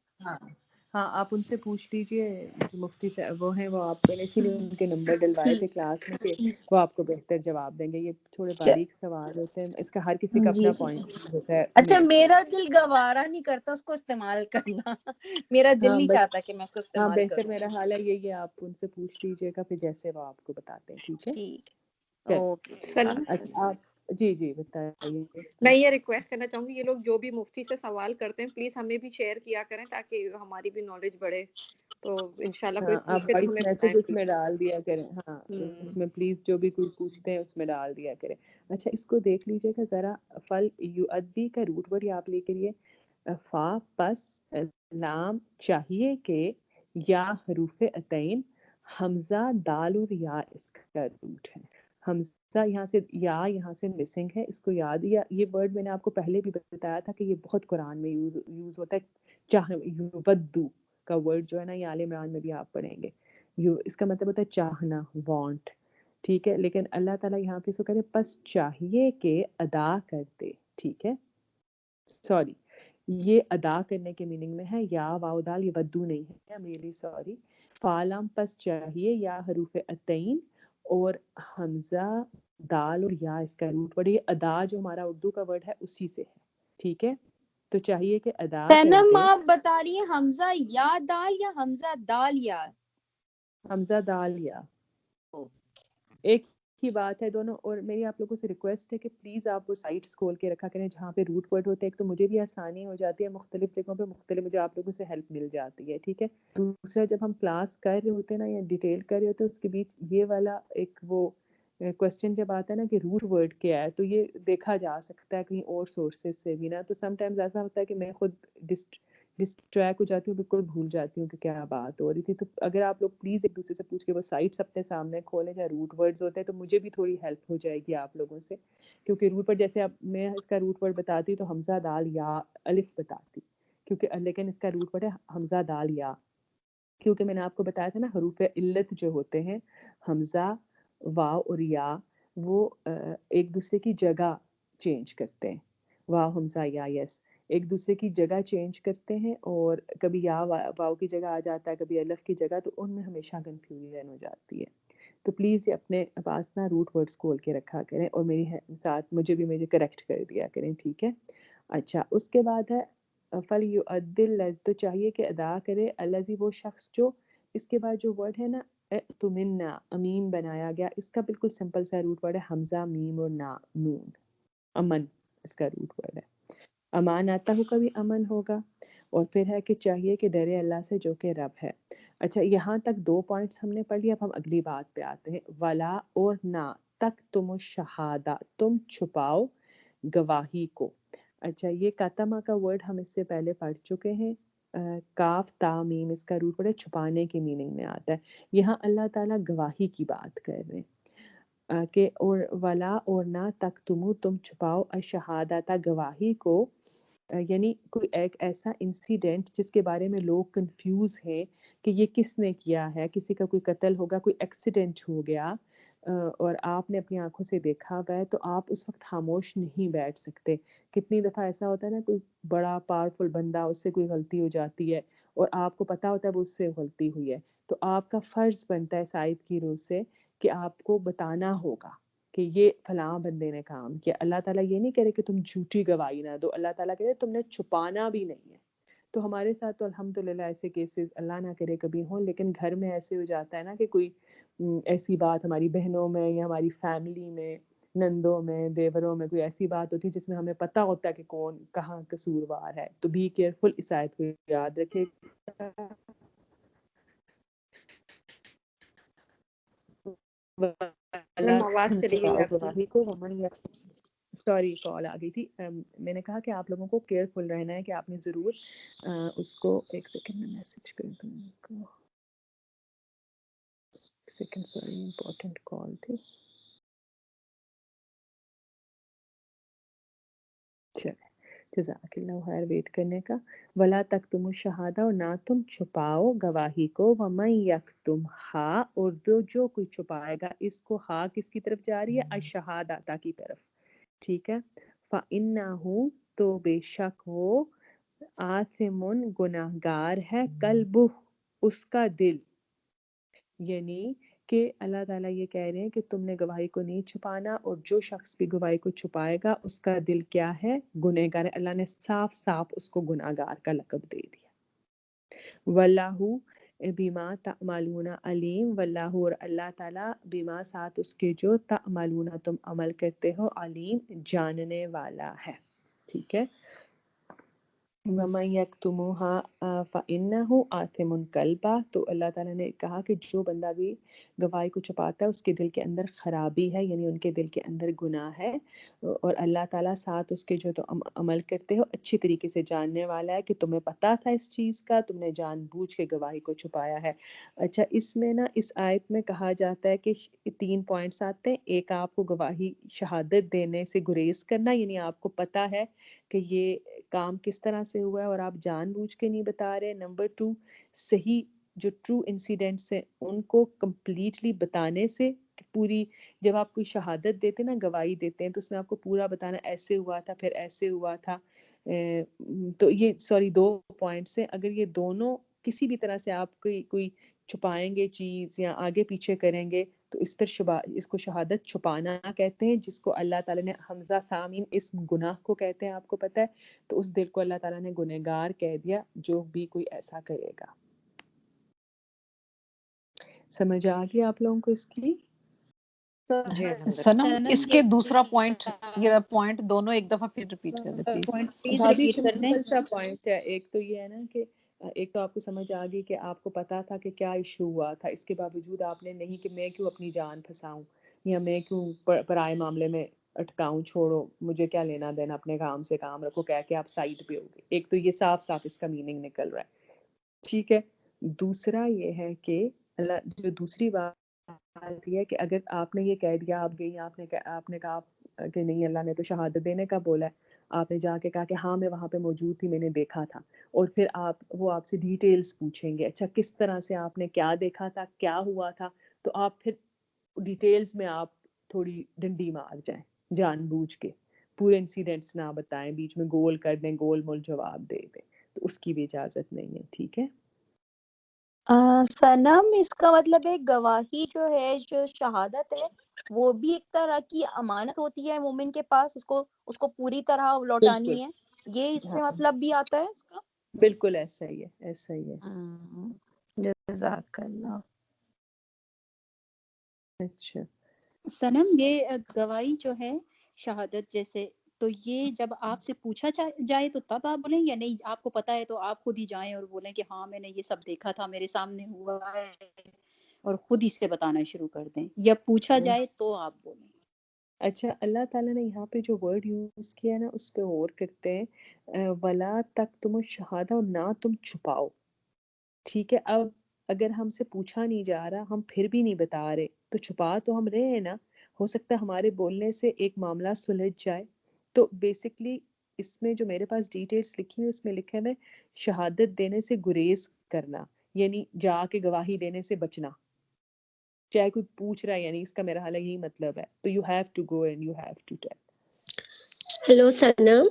Speaker 1: ہاں آپ ان سے پوچھ لیجیے جو مفتی صاحب وہ ہیں, وہ آپ نے اسی لیے ان کے نمبر ڈلوائے تھے کلاس میں کہ وہ آپ کو بہتر جواب دیں گے. یہ تھوڑے باریک سوال ہوتے ہیں, اس کا ہر کسی کا اپنا پوائنٹ ہوتا ہے.
Speaker 3: اچھا, میرا دل گوارا نہیں کرتا اس کو استعمال کرنا, میرا دل نہیں چاہتا کہ میں اس کو
Speaker 1: ہاں
Speaker 3: استعمال
Speaker 1: بہتر
Speaker 3: کروں.
Speaker 1: میرا حال ہے یہی ہے, آپ ان سے پوچھ لیجیے گا پھر جیسے وہ آپ کو بتاتے ہیں. ٹھیک ہے
Speaker 3: ٹھیک, اوکے.
Speaker 2: سلام.
Speaker 1: اچھا آپ جی بتائیے.
Speaker 4: میں یہ ریکویسٹ کرنا چاہوں گی, یہ لوگ جو بھی مفتی سے سوال کرتے ہیں پلیز ہمیں بھی شیئر کیا کریں تاکہ ہماری بھی نالج بڑھے. تو انشاءاللہ کوئی
Speaker 1: آپ
Speaker 4: پوچھے تو
Speaker 1: وائس
Speaker 4: ہمیں
Speaker 1: میسج
Speaker 4: بتائیں
Speaker 1: اس
Speaker 4: پلیز.
Speaker 1: میں ڈال دیا کریں. ہاں اس میں پلیز جو بھی کوئی پوچھتے ہیں اس میں ڈال دیا کریں. اچھا اس کو دیکھ لیجیے گا ذرا. فل یؤدی کا روٹ ورڈ آپ لے کے لیے فا پس لام چاہیے کہ یا حروف عطین حمزہ دال اور یا اس کا روٹ ہے. حمزہ یہاں سے مسنگ ہے, اس کو یاد. یہ ورڈ میں نے آپ کو پہلے بھی بتایا تھا کہ یہ بہت قرآن میں یوز ہوتا ہے. یودو کا ورڈ جو ہے نا, یہ آل عمران میں بھی آپ پڑھیں گے. اس کا مطلب ہوتا ہے چاہنا, وانٹ. ٹھیک ہے, لیکن اللہ تعالیٰ یہاں پہ اس کو کہتے ہیں پس چاہیے کہ ادا کر دے. ٹھیک ہے, سوری یہ ادا کرنے کے میننگ میں ہے. یا واو دال, یہ ودو نہیں ہے, میری سوری. فالم پس چاہیے یا حروف عطین اور حمزہ دال اور یا اس کا روٹ ورڈ. یہ ادا جو ہمارا اردو کا ورڈ ہے اسی سے ہے. ٹھیک ہے, تو چاہیے کہ ادا کر
Speaker 3: سنم
Speaker 1: دے.
Speaker 3: آپ بتا رہی ہیں حمزہ یا دال یا حمزہ دال یا؟
Speaker 1: حمزہ دال یا ایک ہی بات ہے دونوں. اور میری آپ لوگوں سے ریکویسٹ ہے کہ پلیز آپ وہ سائٹس کھول کے رکھا کریں جہاں پہ روٹ ورڈ ہوتے ہیں. ایک تو مجھے بھی آسانی ہو جاتی ہے, مختلف جگہوں پہ مختلف مجھے آپ لوگوں سے ہیلپ مل جاتی ہے. ٹھیک ہے, دوسرا جب ہم کلاس کر رہے ہوتے ہیں نا یا ڈیٹیل کر رہے ہوتے ہیں, اس کے بیچ یہ والا ایک وہ کوشچن جب آتا ہے نا کہ روٹ ورڈ کیا ہے, تو یہ دیکھا جا سکتا ہے کہیں اور سورسز سے بھی نا. تو سم ٹائمز ایسا ہوتا ہے کہ میں خود ڈسٹریکٹ ہو جاتی ہوں, بالکل بھول جاتی ہوں کہ کیا بات ہو رہی تھی. تو اگر آپ لوگ پلیز ایک دوسرے سے پوچھ کے وہ سائٹس اپنے سامنے کھولیں جہاں روٹ ورڈز ہوتے ہیں, تو مجھے بھی تھوڑی ہیلپ ہو جائے گی آپ لوگوں سے. کیونکہ روٹ ورڈ جیسے اب میں اس کا روٹ ورڈ بتاتی ہوں تو حمزہ دال یا الف بتاتی, کیونکہ لیکن اس کا روٹ ورڈ ہے حمزہ دال یا. کیونکہ میں نے آپ کو بتایا تھا نا حروف علت جو ہوتے ہیں حمزہ, واو اور یا, وہ ایک دوسرے کی جگہ چینج کرتے ہیں. واو حمزہ یا, یس, ایک دوسرے کی جگہ چینج کرتے ہیں, اور کبھی یا واو کی جگہ آ جاتا ہے, کبھی الف کی جگہ, تو ان میں ہمیشہ کنفیوژن ہو جاتی ہے. تو پلیز یہ اپنے پاس نا روٹ ورڈز کھول کے رکھا کریں اور میری ساتھ مجھے کریکٹ کر دیا کریں. ٹھیک ہے, اچھا اس کے بعد ہے فلیؤدل, تو چاہیے کہ ادا کرے الذی, وہ شخص جو. اس کے بعد جو ورڈ ہے نا تمنا, امین بنایا گیا. اس کا بالکل سمپل سا روٹ ورڈ ہے حمزہ میم اور نون. امن اس کا روٹ ورڈ ہے. امان آتا ہو کبھی امن ہوگا. اور پھر ہے کہ چاہیے کہ ڈرے اللہ سے جو کہ رب ہے. اچھا یہاں تک 2 پوائنٹس ہم نے پڑھ لیا. اب ہم اگلی بات پہ آتے ہیں. ولا اور نہ تک تم الشہادہ, تم چھپاؤ گواہی کو. اچھا یہ کاتما کا ورڈ ہم اس سے پہلے پڑھ چکے ہیں. کاف تا میم, اس کا روٹ ورڈ ہے چھپانے کے میننگ میں آتا ہے. یہاں اللہ تعالیٰ گواہی کی بات کر رہے ہیں کہ اور ولا اور نہ تک تم چھپاؤ الشہادہ, گواہی کو. یعنی کوئی ایک ایسا انسیڈنٹ جس کے بارے میں لوگ کنفیوز ہیں کہ یہ کس نے کیا ہے, کسی کا کوئی قتل ہوگا, کوئی ایکسیڈنٹ ہو گیا, اور آپ نے اپنی آنکھوں سے دیکھا ہوا ہے تو آپ اس وقت خاموش نہیں بیٹھ سکتے. کتنی دفعہ ایسا ہوتا ہے نا کوئی بڑا پاورفل بندہ اس سے کوئی غلطی ہو جاتی ہے اور آپ کو پتا ہوتا ہے وہ اس سے غلطی ہوئی ہے تو آپ کا فرض بنتا ہے اس آیت کی روح سے کہ آپ کو بتانا ہوگا کہ یہ فلاں بندے نے کام کیا. اللہ تعالیٰ یہ نہیں کہہ رہے کہ تم جھوٹی گواہی نہ دو, اللہ تعالیٰ کہہ رہے تم نے چھپانا بھی نہیں ہے. تو ہمارے ساتھ تو الحمدللہ ایسے کیسز اللہ نہ کرے کبھی ہوں, لیکن گھر میں ایسے ہو جاتا ہے نا کہ کوئی ایسی بات ہماری بہنوں میں یا ہماری فیملی میں, نندوں میں, دیوروں میں کوئی ایسی بات ہوتی ہے جس میں ہمیں پتہ ہوتا ہے کہ کون کہاں قصوروار ہے. تو بی کیئرفل, اس آیت کو یاد رکھے.
Speaker 3: آواز چلی گئی آپ کی.
Speaker 1: سوری کال آ گئی تھی. میں نے کہا کہ آپ لوگوں کو کیئرفل رہنا ہے کہ آپ نے ضرور اس کو ایک سیکنڈ میں میسج کر دوں کو سیکنڈ. سوری امپورٹنٹ کال تھی. چلے جزاک اللہ خیر ویٹ کرنے کا. ولا تکتموا الشہادہ, اور نہ تم چھپاؤ گواہی کو. ومن یکتمھا, اور جو کوئی چھپائے گا اس کو. ہا کس کی طرف جا رہی ہے؟ الشہادہ کی طرف. ٹھیک ہے. فإنہ, تو بے شک وہ, آثم, گناہگار ہے, قلبہ, اس کا دل. یعنی کہ اللہ تعالیٰ یہ کہہ رہے ہیں کہ تم نے گواہی کو نہیں چھپانا, اور جو شخص بھی گواہی کو چھپائے گا اس کا دل کیا ہے؟ گنہگار ہے. اللہ نے صاف صاف اس کو گناہگار کا لقب دے دیا. واللہ بما تعملون علیم, واللہ, اور اللہ تعالیٰ, بما ساتھ اس کے جو, تعملون تم عمل کرتے ہو, علیم, جاننے والا ہے. ٹھیک ہے. وَمَن يَكْتُمُوهَا فَإِنَّهُ آثِمٌ قَلْبًا, تو اللہ تعالیٰ نے کہا کہ جو بندہ بھی گواہی کو چھپاتا ہے اس کے دل کے اندر خرابی ہے, یعنی ان کے دل کے اندر گناہ ہے. اور اللہ تعالیٰ ساتھ اس کے جو تم عمل کرتے ہو اچھی طریقے سے جاننے والا ہے کہ تمہیں پتہ تھا اس چیز کا, تم نے جان بوجھ کے گواہی کو چھپایا ہے. اچھا, اس میں نا اس آیت میں کہا جاتا ہے کہ 3 پوائنٹس آتے ہیں. ایک, آپ کو گواہی شہادت دینے سے گریز کرنا, یعنی آپ کو پتہ ہے کہ یہ کام کس طرح سے ہوا ہے اور آپ جان بوجھ کے نہیں بتا رہے. نمبر 2, صحیح جو ٹرو انسیڈنٹس ہیں ان کو کمپلیٹلی بتانے سے. پوری, جب آپ کوئی شہادت دیتے ہیں نا, گواہی دیتے ہیں, تو اس میں آپ کو پورا بتانا, ایسے ہوا تھا, پھر ایسے ہوا تھا. تو یہ 2 پوائنٹس ہیں. اگر یہ دونوں کسی بھی طرح سے آپ کوئی چھپائیں گے چیز یا آگے پیچھے کریں گے تو اس پر اس کو شہادت چھپانا کہتے ہیں, جس کو اللہ تعالیٰ نے حمزہ ثامین اس گناہ کو کہتے ہیں, آپ کو پتہ ہے. تو اس دل کو اللہ تعالیٰ نے گنہگار کہہ دیا جو بھی کوئی ایسا کرے گا. سمجھ آ گئی آپ لوگوں کو اس کی؟
Speaker 2: جی الحمدللہ.
Speaker 8: سنم اس کے دوسرا پوائنٹ, یہ پوائنٹ دونوں ایک دفعہ پھر ریپیٹ کر دیں پلیز.
Speaker 3: پوائنٹ پلیز
Speaker 1: بھابھی
Speaker 3: ریپیٹ کر دیں.
Speaker 1: سمپل سا پوائنٹ ہے. ایک تو یہ ہے نا کہ ایک تو آپ کو سمجھ آ گئی کہ آپ کو پتا تھا کہ کیا ایشو ہوا تھا, اس کے باوجود آپ نے نہیں کہ میں کیوں اپنی جان پھنساؤں یا میں کیوں پرائے معاملے میں اٹکاؤں, چھوڑو مجھے کیا لینا دینا, اپنے کام سے کام رکھو, کہہ کے آپ سائڈ پہ ہو گئے. ایک تو یہ صاف صاف اس کا میننگ نکل رہا ہے. ٹھیک ہے. دوسرا یہ ہے کہ اللہ, جو دوسری بات یہ ہے کہ اگر آپ نے یہ کہہ دیا, آپ گئی, آپ نے کہا کہ نہیں اللہ نے تو شہادت دینے کا بولا ہے, آپ نے جا کے کہا کہ ہاں میں وہاں پہ موجود تھی, میں نے دیکھا تھا, اور پھر وہ آپ سے ڈیٹیلز پوچھیں گے, اچھا کس طرح سے آپ نے کیا دیکھا تھا, کیا ہوا تھا, تو آپ پھر ڈیٹیلز میں آپ تھوڑی ڈنڈی مار جائیں جان بوجھ کے, پورے انسیڈنٹس نہ بتائیں, بیچ میں گول کر دیں, گول مول جواب دے دیں, تو اس کی بھی اجازت نہیں ہے. ٹھیک ہے.
Speaker 3: سنم, اس کا مطلب ہے گواہی جو ہے, جو شہادت ہے, وہ بھی ایک طرح کی امانت ہوتی ہے مومن کے پاس, اس کو پوری طرح لوٹانی ہے. یہ اس میں مطلب بھی آتا ہے اس کا.
Speaker 1: بالکل ایسا ہی ہے, ایسا ہی ہے.
Speaker 3: جزاک اللہ.
Speaker 1: اچھا
Speaker 9: سنم, یہ گواہی جو ہے شہادت جیسے, تو یہ جب آپ سے پوچھا جائے تو تب آپ بولیں, یا نہیں آپ کو پتا ہے تو آپ خود ہی جائیں اور بولیں کہ ہاں میں نے یہ سب دیکھا تھا, میرے سامنے ہوا ہے, اور خود ہی سے بتانا شروع کر دیں, یا پوچھا جائے تو آپ بولیں؟
Speaker 1: اچھا, اللہ تعالیٰ نے یہاں پہ جو ورڈ یوز کیا ہے نا اس پہ غور کرتے ہیں. ولا تک تم شہادہ, اور نہ تم چھپاؤ. ٹھیک ہے. اب اگر ہم سے پوچھا نہیں جا رہا, ہم پھر بھی نہیں بتا رہے, تو چھپا تو ہم رہے ہیں نا. ہو سکتا ہے ہمارے بولنے سے ایک معاملہ سلجھ جائے. تو بیسکلی اس میں جو میرے پاس ڈیٹیلز لکھی ہیں اس میں لکھا ہے شہادت دینے سے گریز کرنا, یعنی جا کے گواہی دینے سے بچنا. چاہے کوئی پوچھ رہا ہے یا نہیں, اس کا میرا حال یہی مطلب ہے. تو you have to go and you have to tell.
Speaker 7: Hello Sanam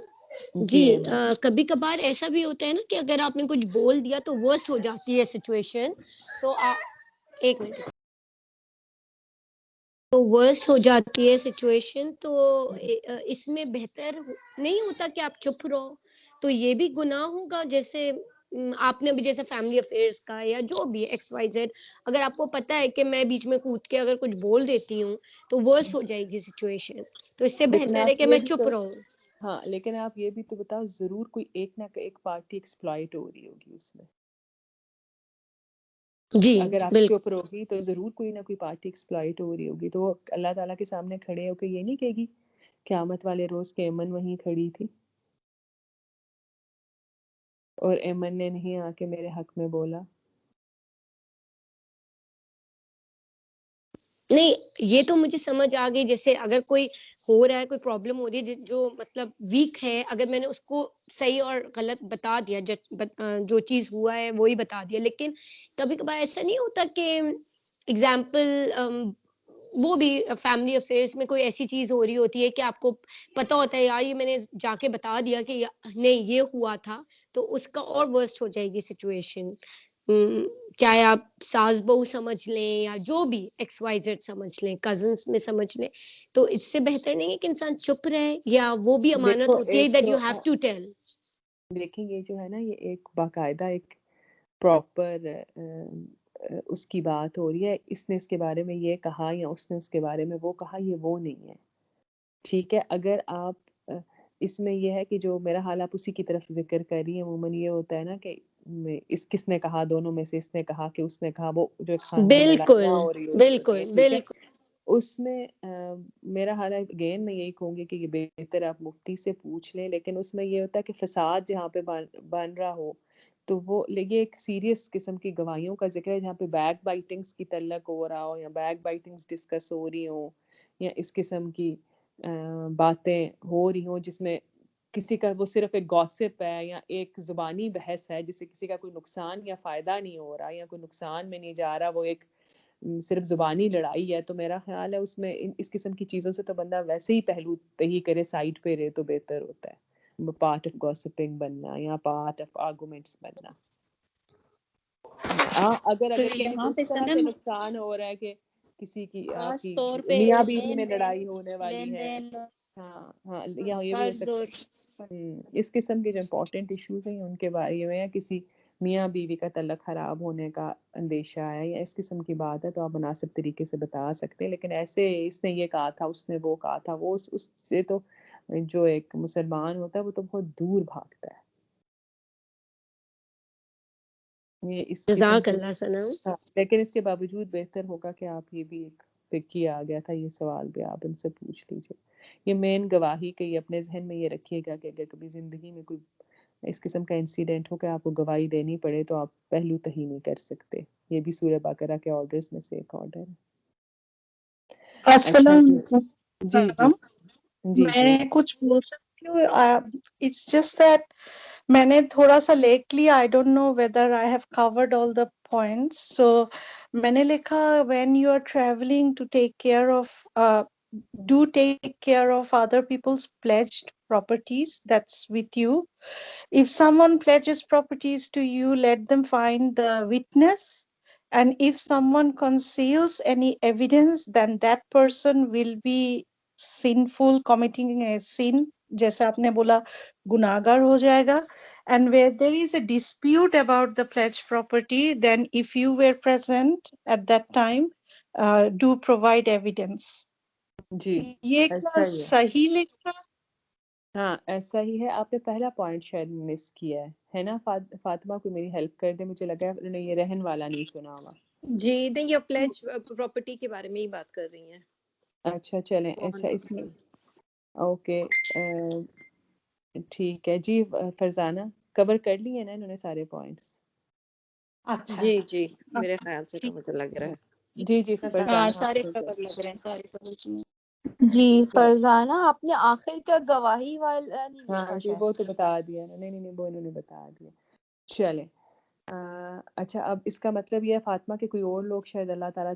Speaker 7: ji
Speaker 1: Aiman.
Speaker 7: کبھی کبھار ایسا بھی ہوتا ہے نا کہ اگر آپ نے کچھ بول دیا تو ورس ہو جاتی ہے سچویشن, تو ایک منٹ, تو ورس ہو جاتی ہے سچویشن, تو اس میں بہتر نہیں ہوتا کہ آپ چپ رہو, تو یہ بھی گناہ ہوگا. جیسے آپ نے ابھی جیسے فیملی افیئرس کا یا جو بھی ایکس وائی زیڈ, اگر آپ کو پتا ہے کہ میں بیچ میں کود کے اگر کچھ بول دیتی ہوں تو ورس ہو جائے گی سچویشن, تو اس سے
Speaker 1: لیکن
Speaker 7: بہتر ہے
Speaker 1: آپ
Speaker 7: کہ
Speaker 1: یہ
Speaker 7: میں
Speaker 1: بھی
Speaker 7: چپ
Speaker 1: تو,
Speaker 7: رہوں.
Speaker 1: ہاں لیکن آپ یہ بھی تو بتاؤ, ضرور کوئی ایک نہ ایک پارٹی ایکسپلائٹ ہو رہی ہوگی اس میں.
Speaker 7: جی
Speaker 1: اگر آپ
Speaker 7: بالکل.
Speaker 1: چپ رہوگی تو ضرور کوئی نہ کوئی پارٹی ایکسپلائٹ ہو رہی ہوگی. تو وہ اللہ تعالیٰ کے سامنے کھڑے ہو کے یہ نہیں کہے گی قیامت والے روز کے ایمن وہیں کھڑی تھی اور ایمن نے نہیں آ کے میرے حق میں بولا.
Speaker 7: نہیں یہ تو مجھے سمجھ آ گئی, جیسے اگر کوئی ہو رہا ہے, کوئی پرابلم ہو رہی ہے جو مطلب ویک ہے, اگر میں نے اس کو صحیح اور غلط بتا دیا, جو چیز ہوا ہے وہی بتا دیا, لیکن کبھی کبھار ایسا نہیں ہوتا کہ اگزامپل وہ بھی فیملی افیئرس میں کوئی ایسی چیز ہو رہی ہوتی ہے کہ آپ کو پتا ہوتا ہے یار یہ میں نے جا کے بتا دیا کہ نہیں یہ ہوا تھا, تو اس کا اور ورسٹ ہو جائے گی سچویشن. چاہے آپ ساس بہو سمجھ لیں یا جو بھی ایکس وائی زیڈ سمجھ لیں, کزنس میں سمجھ لیں, تو اس سے بہتر نہیں ہے کہ انسان چپ رہے, یا وہ بھی امانت
Speaker 1: دیکھو
Speaker 7: ہوتی ہے
Speaker 1: ایک
Speaker 7: دیٹ
Speaker 1: تو
Speaker 7: یو ہیو ٹو ٹیل.
Speaker 1: دیکھیں یہ جو ہے نا, یہ ایک باقاعدہ ایک پراپر اس کی بات ہو رہی ہے. اس نے اس کے بارے میں یہ کہا یا اس نے اس کے بارے میں وہ کہا, یہ وہ نہیں ہے. ٹھیک ہے, اگر آپ اس میں یہ ہے کہ جو میرا حال آپ اسی کی طرف ذکر کر رہی ہیں, عموماً یہ ہوتا ہے نا کہ اس کس نے کہا, دونوں میں سے اس نے کہا کہ اس نے کہا, وہ جو ایک خاندانی
Speaker 7: بالکل
Speaker 1: لڑائیاں ہو رہی ہوتی ہیں.
Speaker 7: بالکل
Speaker 1: ٹھیک ہے,
Speaker 7: بالکل.
Speaker 1: اس میں میرا حال ہے اگین میں یہی کہوں گی کہ یہ بہتر آپ مفتی سے پوچھ لیں. لیکن اس میں یہ ہوتا ہے کہ فساد جہاں پہ بن رہا ہو, تو وہ یہ ایک سیریس قسم کی گواہیوں کا ذکر ہے, جہاں پہ بیک بائٹنگس کی تعلق ہو رہا ہو, یا بیک بائٹنگس ڈسکس ہو رہی ہوں, یا اس قسم کی باتیں ہو رہی ہوں جس میں کسی کا وہ صرف ایک گوسپ ہے یا ایک زبانی بحث ہے جس سے کسی کا کوئی نقصان یا فائدہ نہیں ہو رہا یا کوئی نقصان میں نہیں جا رہا, وہ ایک صرف زبانی لڑائی ہے. تو میرا خیال ہے اس میں اس قسم کی چیزوں سے تو بندہ ویسے ہی پہلو تہی کرے, سائڈ پہ رہے تو بہتر ہوتا ہے. پارٹ آف گوسپنگ بننا یا پارٹ آف آرگومنٹس بننا. اگر
Speaker 9: تو
Speaker 1: کسی
Speaker 9: یہاں
Speaker 1: اس
Speaker 9: پہ
Speaker 1: طرح سے
Speaker 9: سنم
Speaker 1: نقصان ہو رہا ہے کہ کسی کی آپ
Speaker 9: خاص
Speaker 1: کی
Speaker 9: طور پہ
Speaker 1: میاں بیوی میں
Speaker 9: لین
Speaker 1: لڑائی ہونے والی
Speaker 9: دین
Speaker 1: ہے, ہاں ہاں, یا یہ بھی ہو
Speaker 9: قرض اور
Speaker 1: سکتا ہے اس قسم کے جو امپورٹنٹ ایشوز ہیں ان کے بارے میں, یا کسی میاں بیوی کا تعلق خراب ہونے کا اندیشہ ہے یا اس قسم کی بات ہے, تو آپ مناسب طریقے سے بتا سکتے ہیں. لیکن ایسے اس نے یہ کہا تھا, اس نے وہ کہا تھا, وہ اس سے تو جو ایک مسلمان ہوتا ہے وہ تو بہت دور بھاگتا ہے. یہ اس قسم
Speaker 7: جزاک
Speaker 1: کی,
Speaker 7: اللہ سنم.
Speaker 1: لیکن اس کے باوجود بہتر ہوگا کہ آپ یہ بھی ایک فکی آ گیا تھا, یہ سوال بھی آپ ان سے پوچھ لیجیے. یہ مین گواہی کہ یہ اپنے ذہن میں یہ رکھیے گا کہ اگر کبھی زندگی میں کوئی اس قسم کا انسیڈنٹ ہو کہ آپ کو گواہی دینی پڑے تو آپ پہلو تہی نہیں کر سکتے. یہ بھی سورہ بقرہ کے آرڈرز میں سے ایک آرڈر ہے. اچھا
Speaker 10: السلام
Speaker 1: جی
Speaker 10: علیکم
Speaker 1: جی جی جی جی
Speaker 10: میں کچھ بول سکتی ہوں. اٹس جسٹ دیٹ میں نے تھوڑا سا لکھ لیا, I don't know whether I have covered all the points. So میں نے لکھا when you are travelling to take care of do take care of other people's pledged properties that's with you. If someone pledges properties to you, let them find the witness, and if someone conceals any evidence, then that person will be sinful, committing a sin, جیسا آپ نے بولا گناہگار ہو جائے گا. And where there is a dispute about the pledged property, then if you were present at that time, do provide evidence.
Speaker 1: جی
Speaker 10: یہ
Speaker 1: ایسا
Speaker 10: کیا
Speaker 1: ہی ہے,
Speaker 10: صحیح لکھا؟
Speaker 1: ہاں ایسا ہی ہے. آپ نے پہلا پوائنٹ شاید مس کیا ہے نا فاطمہ, کوئی میری ہیلپ کر دے, مجھے لگا انہوں نے یہ رہن والا نہیں سنا ہوا.
Speaker 4: جی نہیں, یہ پلیج پراپرٹی کے بارے میں ہی بات کر رہی ہیں.
Speaker 1: اچھا چلیں, اچھا اس میں اوکے ٹھیک ہے جی. فرزانہ کور کر لی ہیں نا انہوں نے سارے پوائنٹس؟
Speaker 10: اچھا
Speaker 4: جی جی میرے خیال سے تو
Speaker 10: ٹھیک.
Speaker 4: مجھے لگ رہا ہے.
Speaker 1: جی جی فرزانہ
Speaker 9: سارے
Speaker 1: آپ
Speaker 9: کور لگ رہے ہیں, سارے کور کیے.
Speaker 3: جی فرزانہ آپ نے آخر کا گواہی والا نہیں
Speaker 1: ہاں
Speaker 3: لکھا
Speaker 1: جی
Speaker 3: شاید.
Speaker 1: وہ تو بتا دیا, نہیں وہ انہوں نے بتا دیا. چلیں اچھا, اب اس کا مطلب یہ ہے فاطمہ کہ کوئی اور لوگ شاید اللہ تعالیٰ